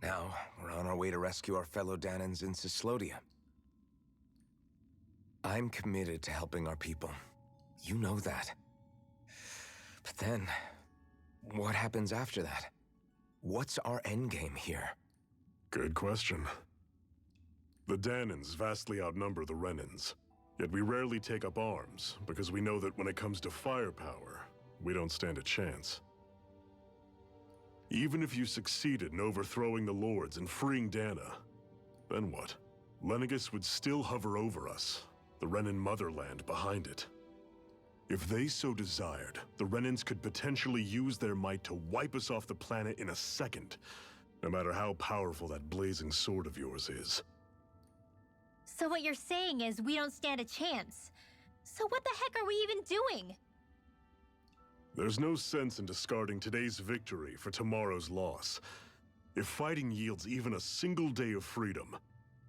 Now, we're on our way to rescue our fellow Danans in Cyslodia. I'm committed to helping our people. You know that. But then, what happens after that? What's our endgame here? Good question. The Danans vastly outnumber the Renans, yet we rarely take up arms, because we know that when it comes to firepower, we don't stand a chance. Even if you succeeded in overthrowing the Lords and freeing Dana, then what? Lenegis would still hover over us, the Renan motherland behind it. If they so desired, the Renans could potentially use their might to wipe us off the planet in a second, no matter how powerful that blazing sword of yours is. So what you're saying is we don't stand a chance. So what the heck are we even doing? There's no sense in discarding today's victory for tomorrow's loss. If fighting yields even a single day of freedom,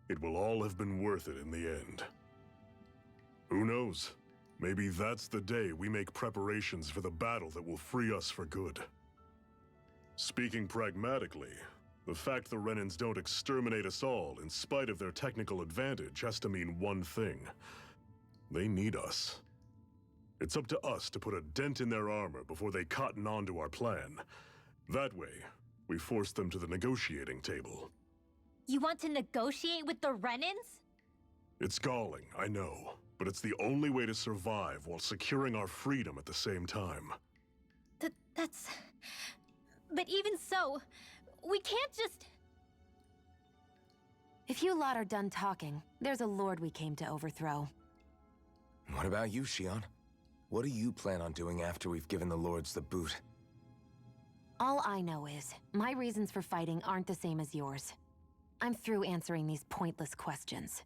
it will all have been worth it in the end. Who knows? Maybe that's the day we make preparations for the battle that will free us for good. Speaking pragmatically, the fact the Renans don't exterminate us all in spite of their technical advantage has to mean one thing. They need us. It's up to us to put a dent in their armor before they cotton on to our plan. That way, we force them to the negotiating table. You want to negotiate with the Renans? It's galling, I know, but it's the only way to survive while securing our freedom at the same time. That's... But even so, we can't just... If you lot are done talking, there's a lord we came to overthrow. What about you, Shion? What do you plan on doing after we've given the Lords the boot? All I know is, my reasons for fighting aren't the same as yours. I'm through answering these pointless questions.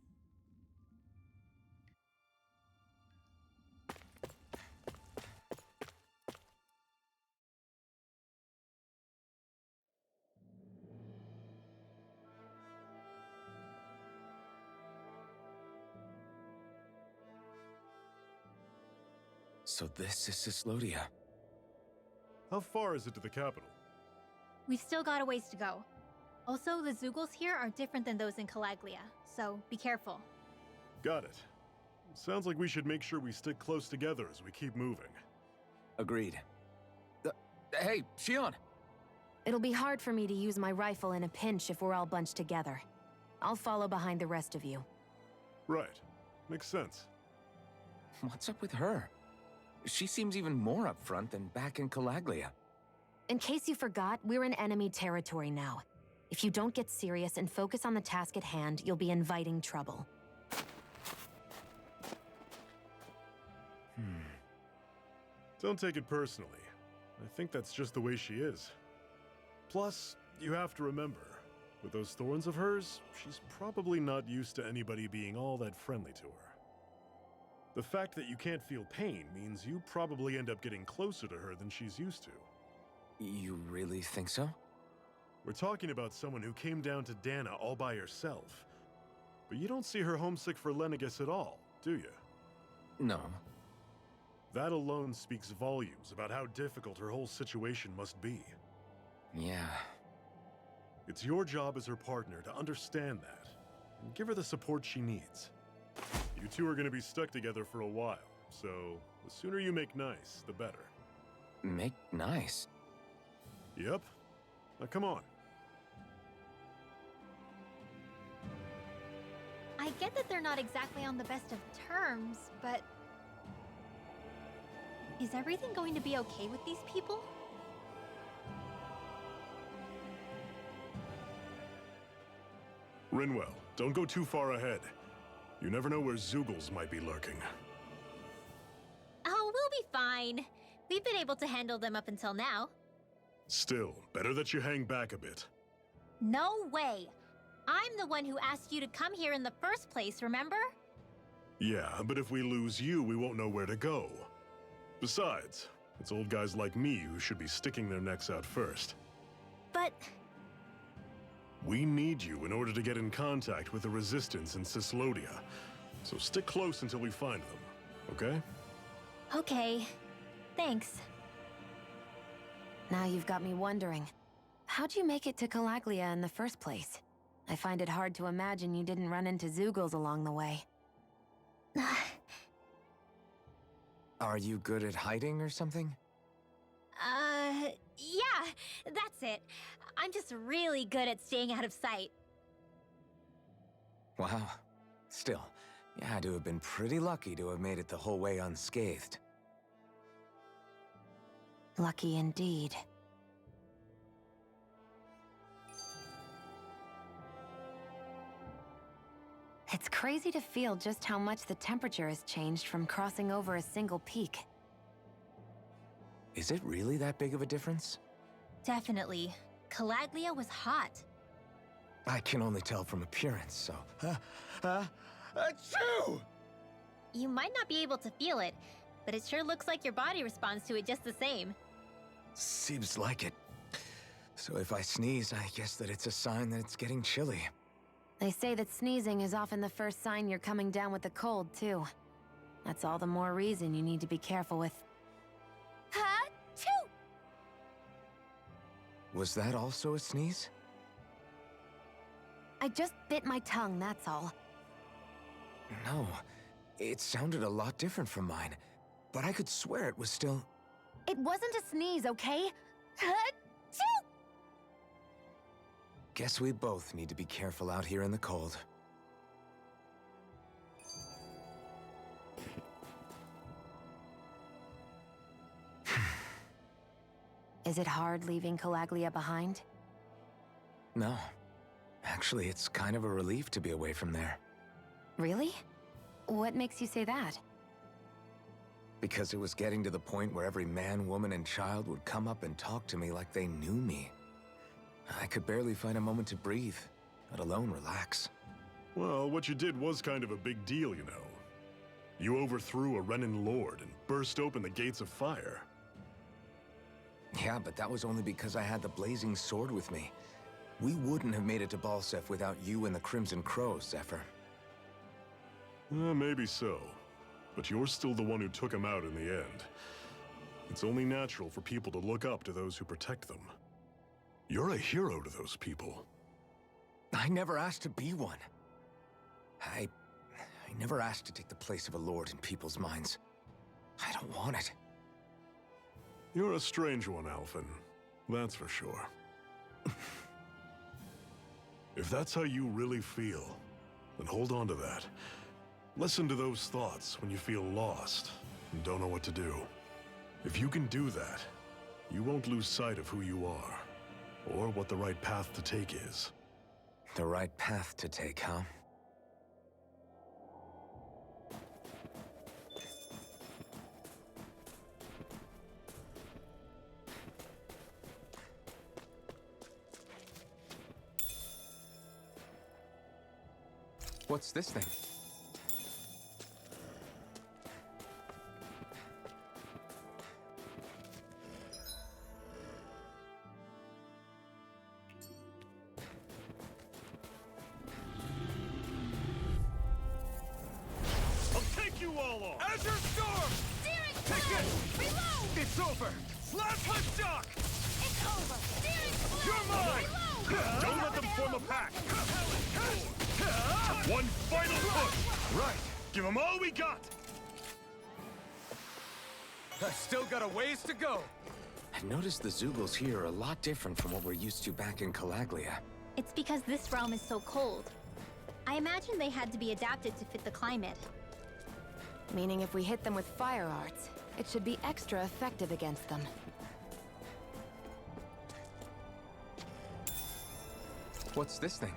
So this is Cyslodia. How far is it to the capital? We've still got a ways to go. Also, the Zeugles here are different than those in Calaglia, so be careful. Got it. Sounds like we should make sure we stick close together as we keep moving. Agreed. Hey, Shion! It'll be hard for me to use my rifle in a pinch if we're all bunched together. I'll follow behind the rest of you. Right. Makes sense. What's up with her? She seems even more upfront than back in Calaglia. In case you forgot, we're in enemy territory now. If you don't get serious and focus on the task at hand, you'll be inviting trouble. Don't take it personally. I think that's just the way she is. Plus, you have to remember, with those thorns of hers, she's probably not used to anybody being all that friendly to her. The fact that you can't feel pain means you probably end up getting closer to her than she's used to. You really think so? We're talking about someone who came down to Dana all by herself. But you don't see her homesick for Lenegis at all, do you? No. That alone speaks volumes about how difficult her whole situation must be. Yeah, It's your job as her partner to understand that and give her the support she needs. You two are going to be stuck together for a while, so the sooner you make nice, the better. Make nice? Yep. Now come on. I get that they're not exactly on the best of terms, but... is everything going to be okay with these people? Rinwell, don't go too far ahead. You never know where Zoogles might be lurking. Oh, we'll be fine. We've been able to handle them up until now. Still, better that you hang back a bit. No way! I'm the one who asked you to come here in the first place, remember? Yeah, but if we lose you, we won't know where to go. Besides, it's old guys like me who should be sticking their necks out first. But... we need you in order to get in contact with the Resistance in Cyslodia. So stick close until we find them, okay? okay. Thanks. Now you've got me wondering. How'd you make it to Calaglia in the first place? I find it hard to imagine you didn't run into Zoogles along the way. Are you good at hiding or something? Yeah, that's it. I'm just really good at staying out of sight. Wow. Still, you had to have been pretty lucky to have made it the whole way unscathed. Lucky indeed. It's crazy to feel just how much the temperature has changed from crossing over a single peak. Is it really that big of a difference? Definitely. Calaglia was hot. I can only tell from appearance, so... Achoo! You might not be able to feel it, but it sure looks like your body responds to it just the same. Seems like it. So if I sneeze, I guess that it's a sign that it's getting chilly. They say that sneezing is often the first sign you're coming down with a cold, too. That's all the more reason you need to be careful with... Ha-choo! Was that also a sneeze? I just bit my tongue, that's all. No, it sounded a lot different from mine, but I could swear it was still... It wasn't a sneeze, okay? Ha-choo! Guess we both need to be careful out here in the cold. Is it hard leaving Calaglia behind? No. Actually, it's kind of a relief to be away from there. Really? What makes you say that? Because it was getting to the point where every man, woman, and child would come up and talk to me like they knew me. I could barely find a moment to breathe, let alone relax. Well, what you did was kind of a big deal, you know. You overthrew a Renin lord and burst open the gates of fire. Yeah, but that was only because I had the blazing sword with me. We wouldn't have made it to Balsef without you and the Crimson Crows, Zephyr. Maybe so. But you're still the one who took him out in the end. It's only natural for people to look up to those who protect them. You're a hero to those people. I never asked to be one. I never asked to take the place of a lord in people's minds. I don't want it. You're a strange one, Alphen. That's for sure. If that's how you really feel, then hold on to that. Listen to those thoughts when you feel lost and don't know what to do. If you can do that, you won't lose sight of who you are, or what the right path to take is. The right path to take, huh? What's this thing? I'll take you all on! Azure Storm! Steering Take fluid! it! Reload! It's over! Slap punch shock! It's over! Steering fluid! You're mine! Reload! Don't Form a pack! One final push! Right. Give them all we got! I've still got a ways to go. I've noticed the Zoogles here are a lot different from what we're used to back in Calaglia. It's because this realm is so cold. I imagine they had to be adapted to fit the climate. Meaning if we hit them with fire arts, it should be extra effective against them. What's this thing?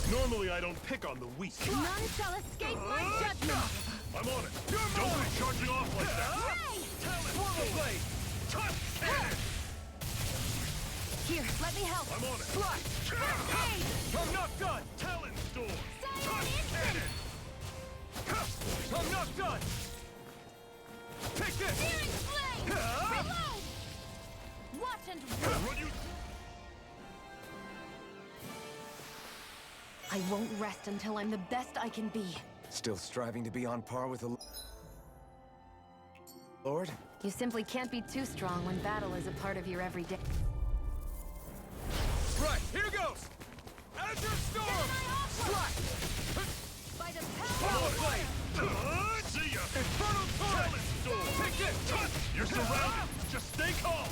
Normally, I don't pick on the weak. None shall escape my judgment! I'm on it. Don't be charging off like that. Swirl blade! Touch cannon! Here, let me help. I'm on it. Flash! I'm not done! Talon storm. Touch cannon! I'm not done! Take this! Searing flame! Reload! Watch and Run you. I won't rest until I'm the best I can be. Still striving to be on par with the Lord? You simply can't be too strong when battle is a part of your everyday. Right, here goes! Azure Storm! Slash! by the Swirl power of blade! See ya. Infernal Talon Torrent! storm. Take this! Touch. You're surrounded. Just stay calm.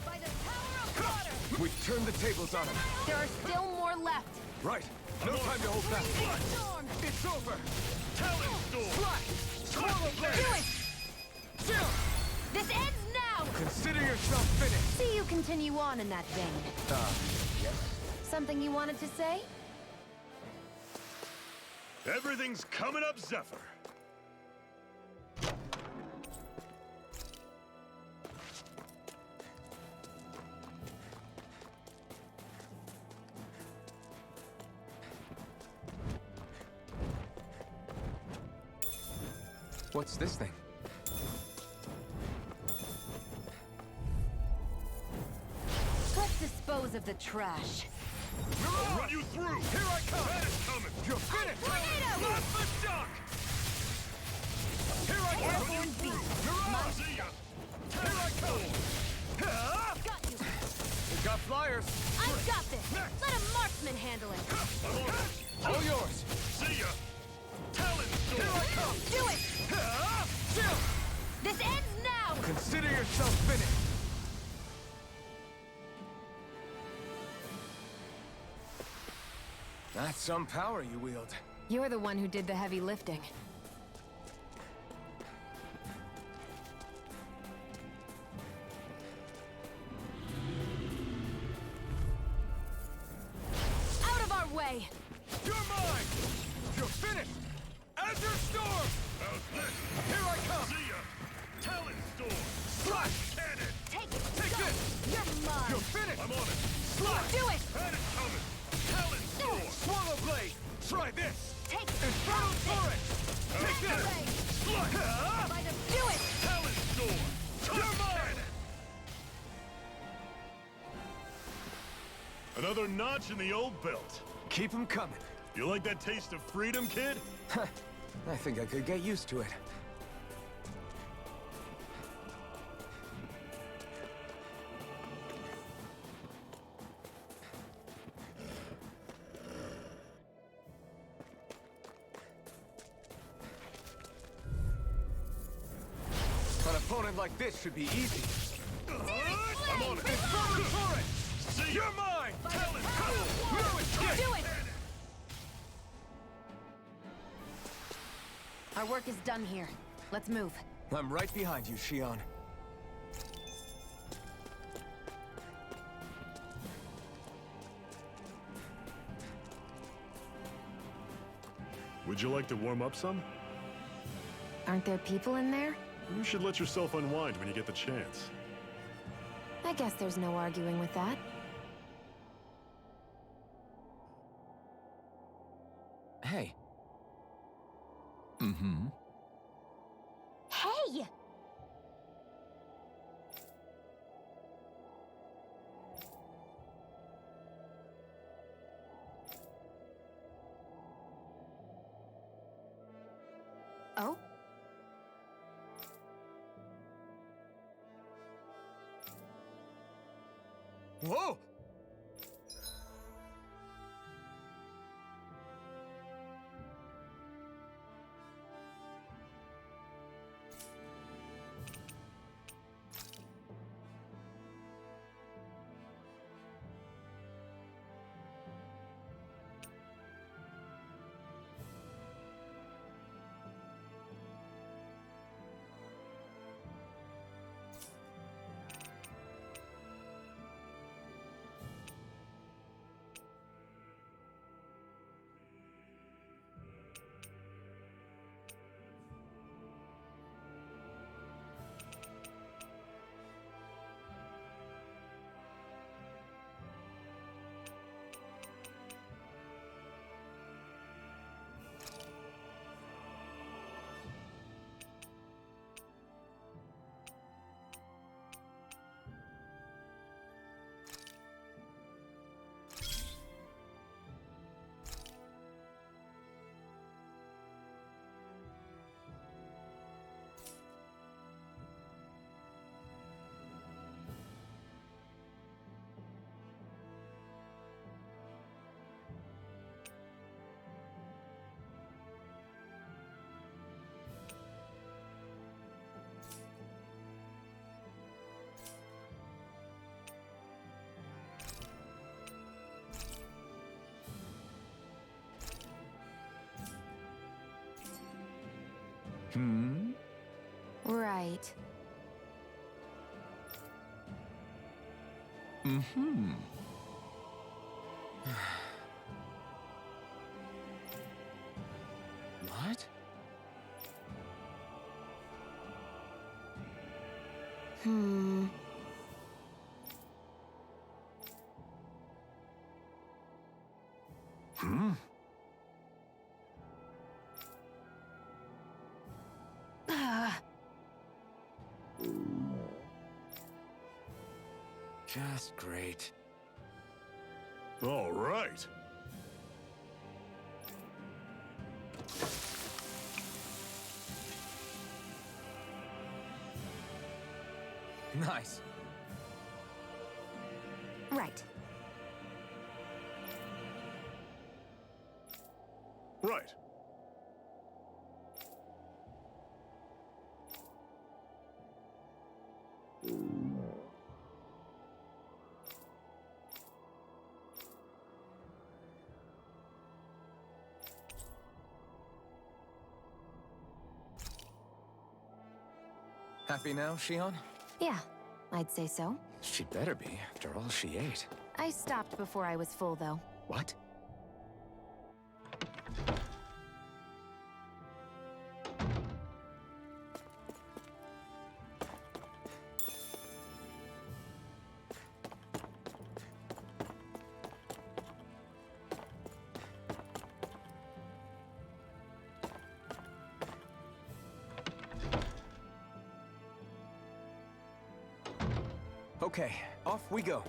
by the power of water! We've turned the tables on him. There are still more left. Right. No time to hold back. Storm! It's over! Talon storm. Slash! Swirl blade! Do it! Chill! This ends now! Consider yourself finished. See you continue on in that vein. Yes? Something you wanted to say? Everything's coming up, Zephyr. What's this thing? Let's dispose of the trash. I'll run you through. Here I come! That is coming. You're finished! Tornado! Not the duck! Here I come! Run you through. Mirage! See ya. Here I come! Got you! We got flyers! I've got this! Let a marksman handle it! I'm on it. All yours! See ya. Talon storm. Here I come! Do it! Chill! This ends now! Consider yourself finished. That's some power you wield. You're the one who did the heavy lifting. Out of our way! You're mine! You're finished! Azure Storm! How's this? Here I come! See ya. Talon storm. Slash! Cannon. Take it! Take Go! this! You're mine! You're finished! I'm on it. Slash! Do it! That is coming. Talon storm. Swallow blade! Try this! Take it! Infernal Torrent! Take this! Slash. By the... Do it! Talon storm. You're mine! Another notch in the old belt. Keep 'em coming. You like that taste of freedom, kid? I think I could get used to it. An opponent like this should be easy. I'm on it. Infernal Torrent! See ya. You're mine! Talon storm. No escape! Do it! Our work is done here. Let's move. I'm right behind you, Shion. Would you like to warm up some? Aren't there people in there? You should let yourself unwind when you get the chance. I guess there's no arguing with that. Hey. Mm-hmm. Hey! Whoa! Hmm? Right. Mm-hmm. What? Hmm. Hmm? Just great. All right. Nice. Right. Right. Happy now, Shion? Yeah, I'd say so. She better be, after all she ate. I stopped before I was full, though. What? Okay, off we go.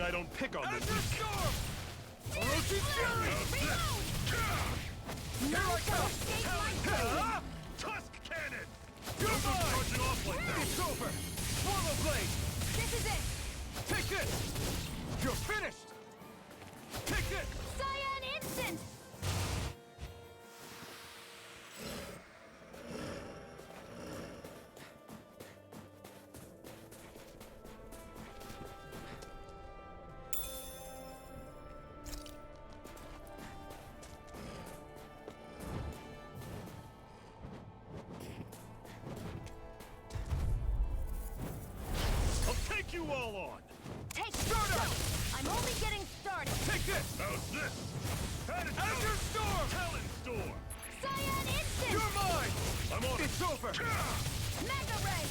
I don't pick on the Enter weak. storm! Orochi Fury! Here I come! Ah! Tusk cannon! You're mine! Charging off like that! It's over! Swallow blade! This is it! Take this! You're finished! Take this! Cyan Instant! I'll take you all on! Take Start up! I'm only getting started! Take this! How's this? Enter storm! Talon storm! Cyan Instant! You're mine! I'm on it! It's over! Mega Ray!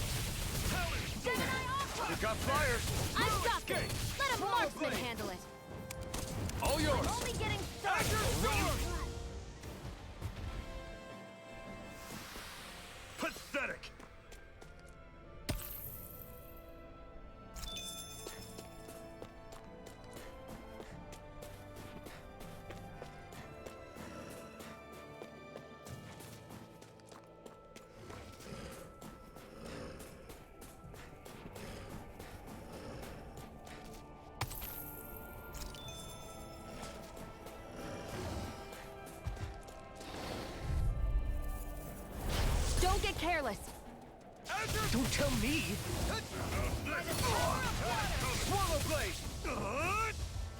Talon storm! Gemini Aqua! You got flyers! I've got escape! this! Let a Swallow marksman blade! handle it! All yours! I'm only getting started! Enter storm! Pathetic! Don't get careless! Don't tell me! Swallow blade!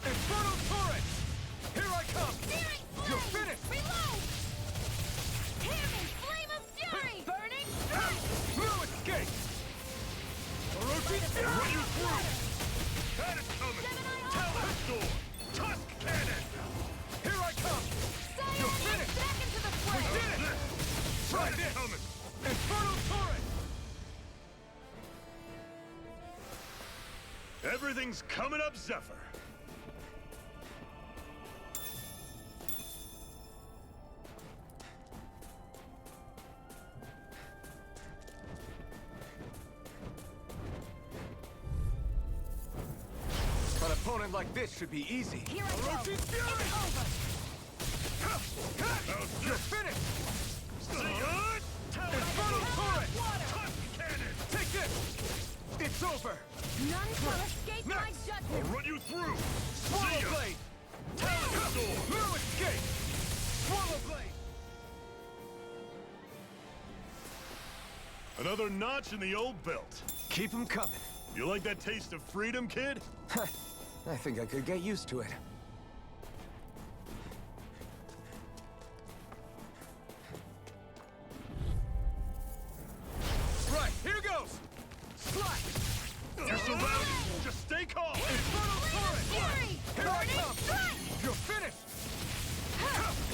Infernal torrent! Here I come! You're finished! Reload! Tearing flame of fury! Burning strike! No escape! Orochi Fury! Run you through! That is coming! Talon storm! Tusk cannon! Here I come! You're finished! Back into the We fray! did it! Try this! Coming! Infernal torrent! Everything's coming up, Zephyr! An opponent like this should be easy. Here I go! Orochi Fury! It's over! You're finished! Infernal torrent! Tusk cannon! Take this! It's over! None shall escape my Next! judgment! I'll run you through! Swallow blade! Talon storm! No escape! Swallow blade! Another notch in the old belt. Keep them coming. You like that taste of freedom, kid? I think I could get used to it. Right, here goes! Slash! You're surrounded! Just stay calm! Infernal torrent! Fury! Here I Burning come! strike! You're finished!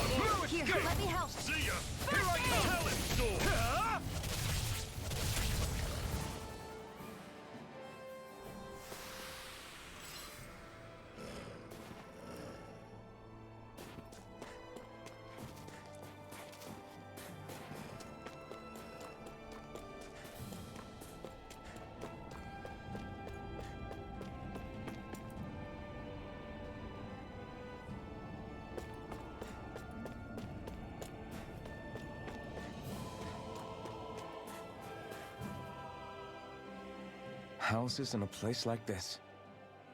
No Here, escape! let me help! See ya! Here I come! Talon storm! Houses in a place like this.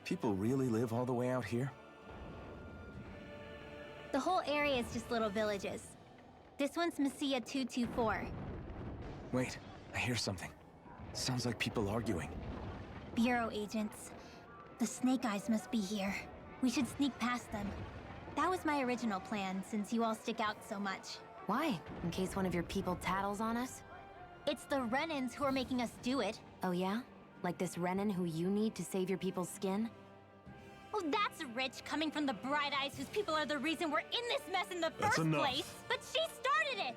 People really live all the way out here? The whole area is just little villages. This one's Messiah 224. Wait, I hear something. Sounds like people arguing. Bureau agents. The Snake Eyes must be here. We should sneak past them. That was my original plan, since you all stick out so much. Why? In case one of your people tattles on us? It's the Renans who are making us do it. Oh yeah? Like this Renan who you need to save your people's skin? Oh, that's rich coming from the Bright Eyes whose people are the reason we're in this mess in the That's first enough. place. But she started it!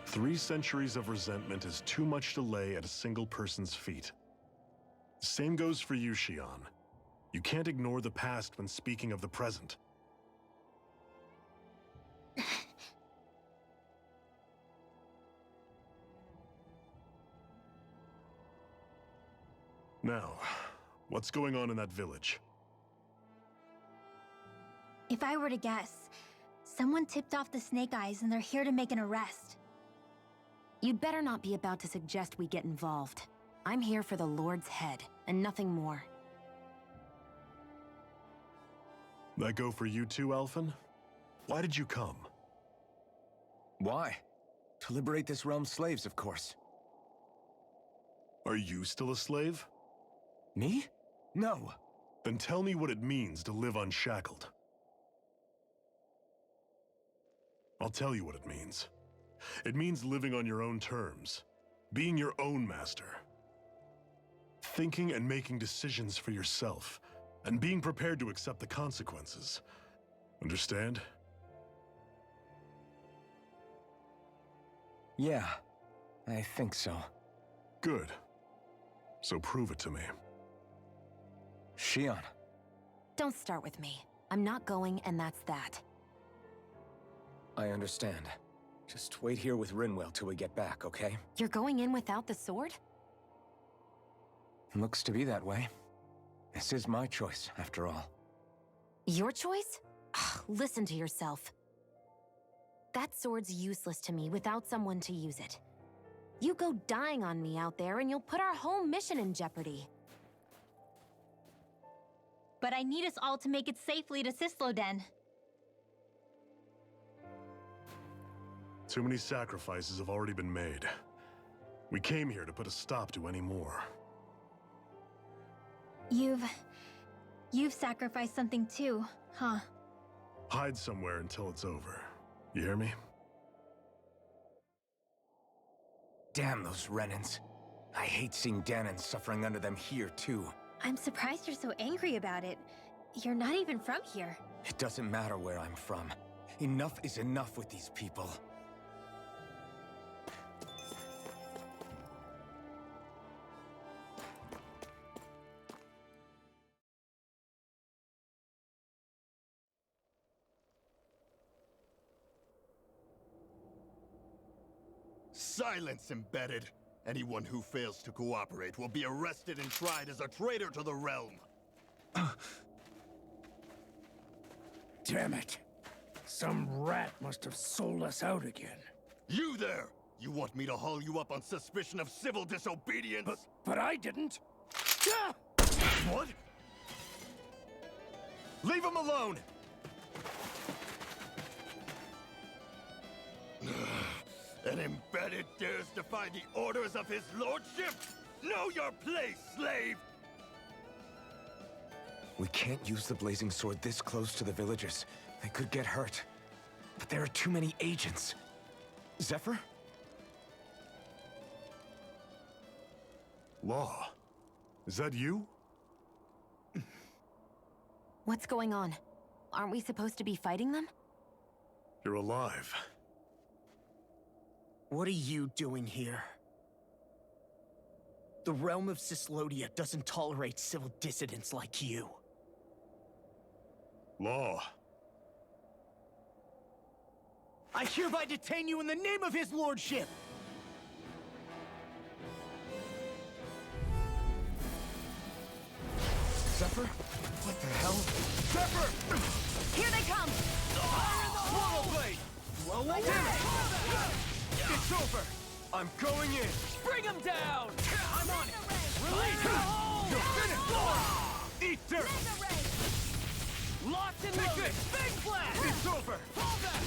3 centuries of resentment is too much to lay at a single person's feet. Same goes for you, Xion. You can't ignore the past when speaking of the present. Now, What's going on in that village? If I were to guess, someone tipped off the Snake Eyes and they're here to make an arrest. You'd better not be about to suggest we get involved. I'm here for the Lord's head, and nothing more. That go for you too, Alphen? Why did you come? Why? To liberate this realm's slaves, of course. Are you still a slave? Me? No. Then tell me what it means to live unshackled. I'll tell you what it means. It means living on your own terms, being your own master. Thinking and making decisions for yourself, and being prepared to accept the consequences. Understand? Yeah, I think so. Good. So prove it to me. Shion. Don't start with me. I'm not going, and that's that. I understand. Just wait here with Rinwell till we get back, okay? You're going in without the sword? Looks to be that way. This is my choice, after all. Your choice? Ugh, listen to yourself. That sword's useless to me without someone to use it. You go dying on me out there and you'll put our whole mission in jeopardy. But I need us all to make it safely to Sisloden. Too many sacrifices have already been made. We came here to put a stop to any more. You've sacrificed something too, huh? Hide somewhere until it's over. You hear me? Damn those Renans. I hate seeing Danon suffering under them here, too. I'm surprised you're so angry about it. You're not even from here. It doesn't matter where I'm from. Enough is enough with these people. Silence, embedded. Anyone who fails to cooperate will be arrested and tried as a traitor to the realm. Damn it. Some rat must have sold us out again. You there! You want me to haul you up on suspicion of civil disobedience? But I didn't. Ah! What? Leave him alone! An embedded dares defy the orders of his lordship? Know your place, slave! We can't use the blazing sword this close to the villagers. They could get hurt. But there are too many agents. Zephyr? Law. Is that you? What's going on? Aren't we supposed to be fighting them? You're alive. What are you doing here? The realm of Sislodia doesn't tolerate civil dissidents like you. Law. I hereby detain you in the name of his lordship! Zephyr? What the hell? Zephyr! Here they come! Swallow blade! Blow away! It's over! I'm going in! Bring him down! I'm on it! Release him! You're finished! Eat dirt! Locked and Take loaded! this! Big blast! It's over! Fall back!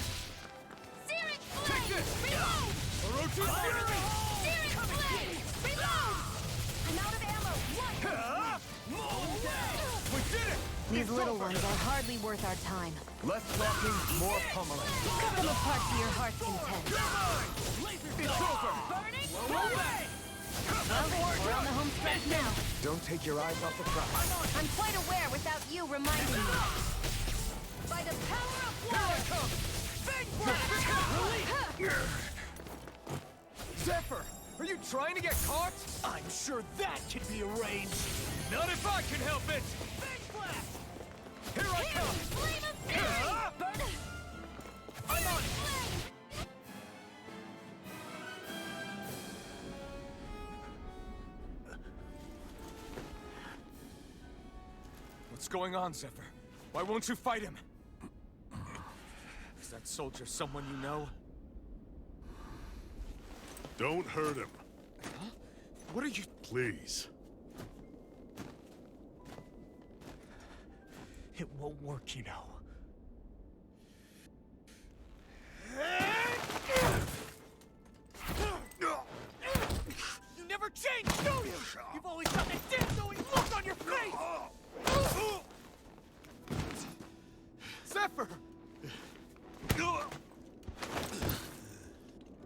Searing Take Flame! this! Reload! Orochi Fury! Searing Flame! Reload! I'm out of ammo! One! We did it! These It's little over. ones are hardly worth our time. Less talking, more pummeling. Cut them apart to your heart's content. It's over! Burning Away! Well, we're on the home stretch now. Don't take your eyes off the prize. I'm quite aware without you reminding me. By the power of Here I water! come! Big blast! Zephyr! Are you trying to get caught? I'm sure that can be arranged. Not if I can help it! Big blast! Here I come! Flame of fury! Burn! I'm on it! What's going on, Zephyr? Why won't you fight him? Is that soldier someone you know? Don't hurt him. Huh? What are you... Please. It won't work, you know. You never change, do you? You've always got that damn knowing look on your face! Zephyr!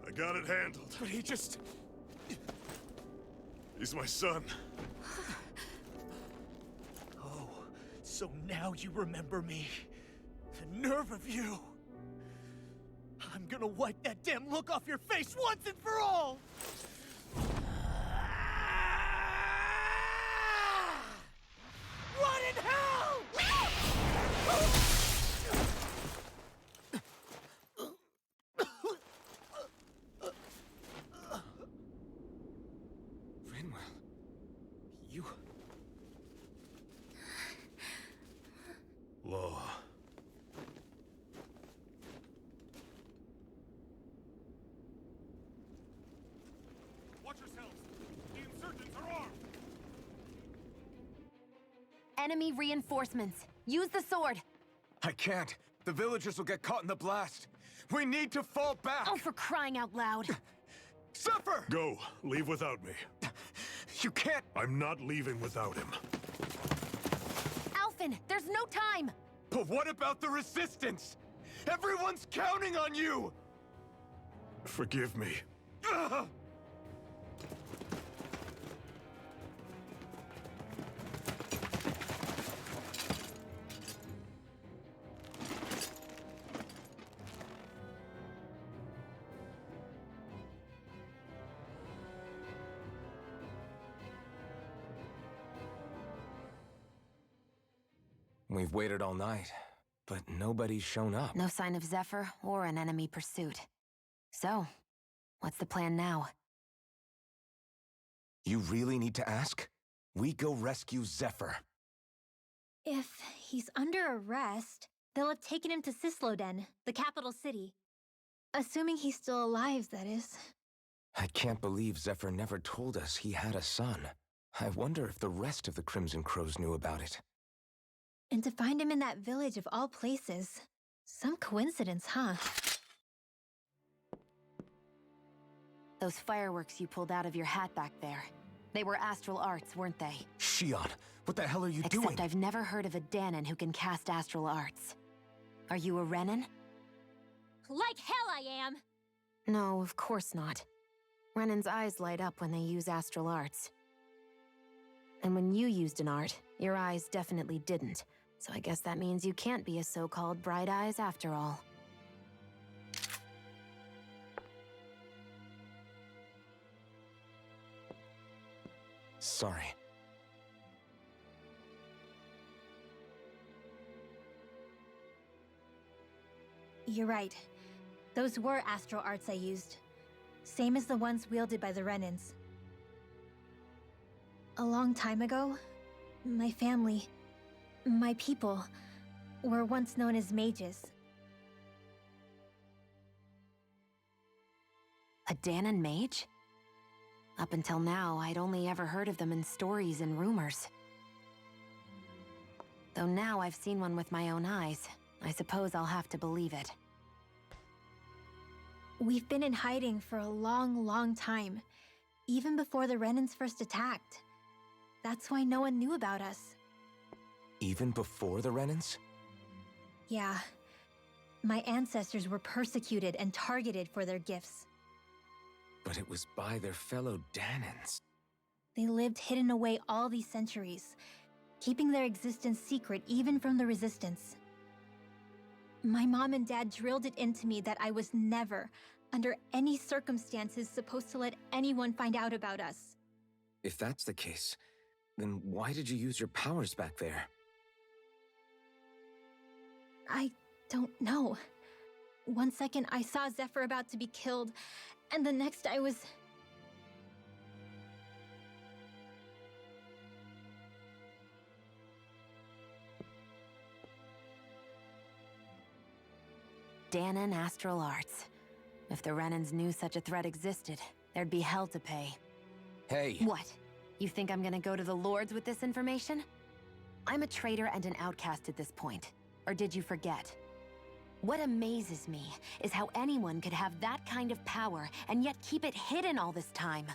I got it handled. But he just... He's my son. Oh, so now you remember me. The nerve of you. I'm gonna wipe that damn look off your face once and for all! Rot in hell! Rinwell... You... Law. Watch yourselves! The insurgents are armed! Enemy reinforcements. Use the sword. I can't. The villagers will get caught in the blast. We need to fall back! Oh, for crying out loud. Zephyr! Go. Leave without me. You can't... I'm not leaving without him. Alphen, there's no time. But what about the resistance? Everyone's counting on you! Forgive me. Ugh! We've waited all night, but nobody's shown up. No sign of Zephyr or an enemy pursuit. So, what's the plan now? You really need to ask? We go rescue Zephyr. If he's under arrest, they'll have taken him to Cisloden, the capital city. Assuming he's still alive, that is. I can't believe Zephyr never told us he had a son. I wonder if the rest of the Crimson Crows knew about it. And to find him in that village of all places. Some coincidence, huh? Those fireworks you pulled out of your hat back there. They were astral arts, weren't they? Shion, what the hell are you doing? Except I've never heard of a Danon who can cast astral arts. Are you a Renan? Like hell I am! No, of course not. Renan's eyes light up when they use astral arts. And when you used an art, your eyes definitely didn't. So I guess that means you can't be a so-called bright eyes after all. Sorry. You're right. Those were astral arts I used. Same as the ones wielded by the Renans. A long time ago, my family, my people, were once known as mages. A Danon mage? Up until now, I'd only ever heard of them in stories and rumors. Though now I've seen one with my own eyes, I suppose I'll have to believe it. We've been in hiding for a long, long time, even before the Renans first attacked. That's why no one knew about us. Even before the Renans? Yeah. My ancestors were persecuted and targeted for their gifts. But it was by their fellow Danons. They lived hidden away all these centuries, keeping their existence secret even from the Resistance. My mom and dad drilled it into me that I was never, under any circumstances, supposed to let anyone find out about us. If that's the case, then why did you use your powers back there? I don't know. One second I saw Zephyr about to be killed, and the next I was... Danon Astral Arts. If the Renans knew such a threat existed, there'd be hell to pay. Hey! What? You think I'm gonna go to the Lords with this information? I'm a traitor and an outcast at this point. Or did you forget? What amazes me is how anyone could have that kind of power and yet keep it hidden all this time.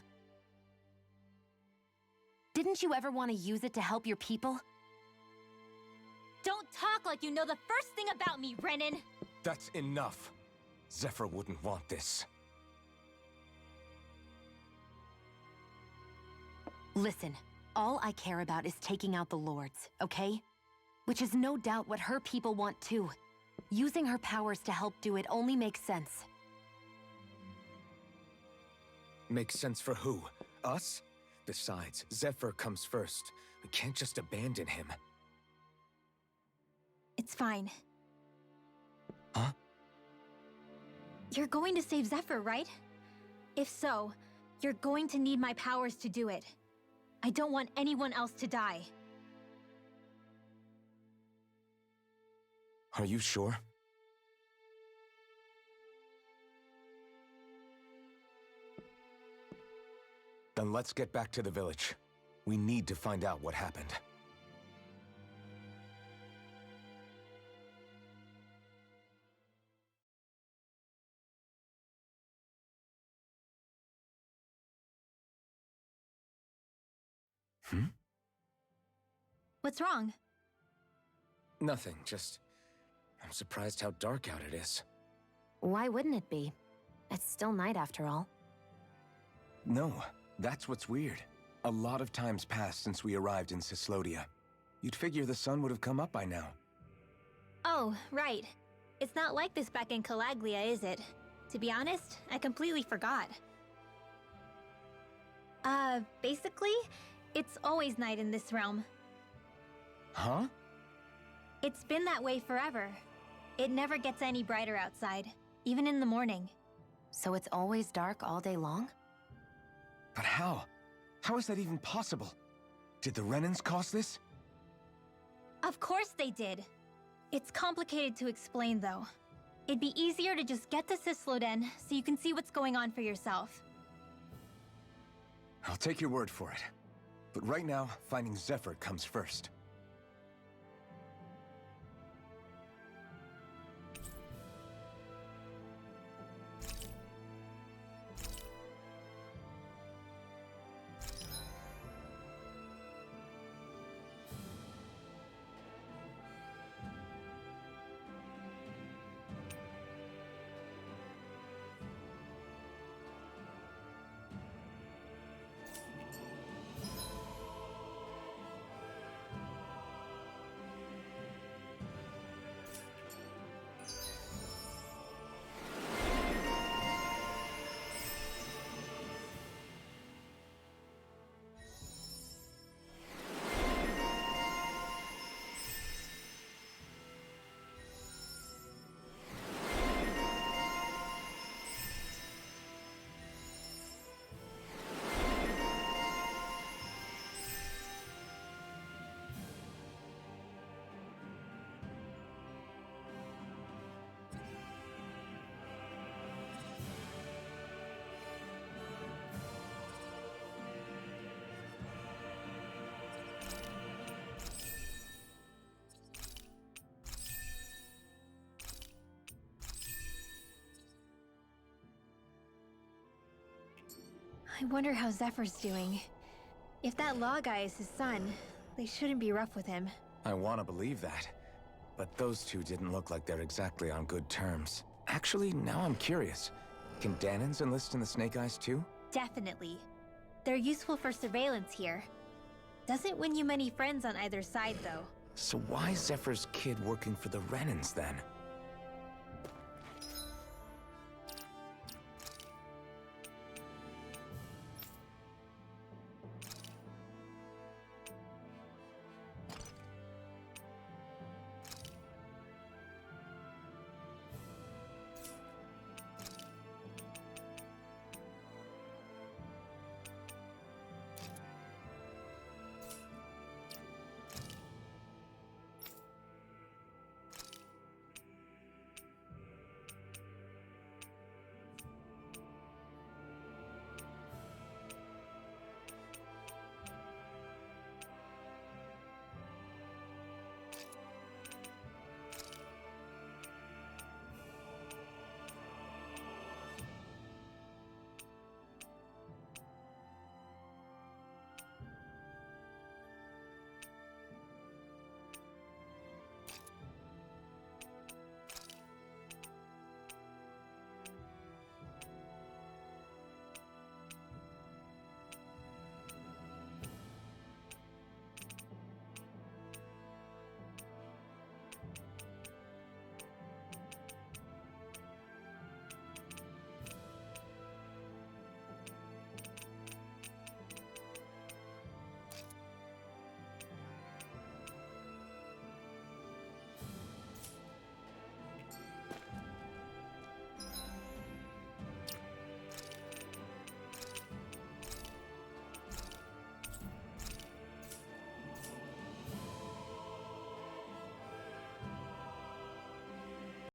Didn't you ever want to use it to help your people? Don't talk like you know the first thing about me, Renan! That's enough. Zephyr wouldn't want this. Listen, all I care about is taking out the Lords, okay? Which is no doubt what her people want too. Using her powers to help do it only makes sense. Makes sense for who? Us? Besides, Zephyr comes first. We can't just abandon him. It's fine. Huh? You're going to save Zephyr, right? If so, you're going to need my powers to do it. I don't want anyone else to die. Are you sure? Then let's get back to the village. We need to find out what happened. What's wrong? Nothing, just... I'm surprised how dark out it is. Why wouldn't it be? It's still night after all. No, that's what's weird. A lot of time's passed since we arrived in Cyslodia. You'd figure the sun would have come up by now. Oh, right. It's not like this back in Calaglia, is it? To be honest, I completely forgot. Basically, it's always night in this realm. Huh? It's been that way forever. It never gets any brighter outside, even in the morning. So it's always dark all day long? But how? How is that even possible? Did the Renans cause this? Of course they did. It's complicated to explain, though. It'd be easier to just get to Cysloden so you can see what's going on for yourself. I'll take your word for it. But right now, finding Zephyr comes first. I wonder how Zephyr's doing. If that law guy is his son, they shouldn't be rough with him. I want to believe that. But those two didn't look like they're exactly on good terms. Actually, now I'm curious. Can Danons enlist in the Snake Eyes too? Definitely. They're useful for surveillance here. Doesn't win you many friends on either side, though. So why is Zephyr's kid working for the Renans then?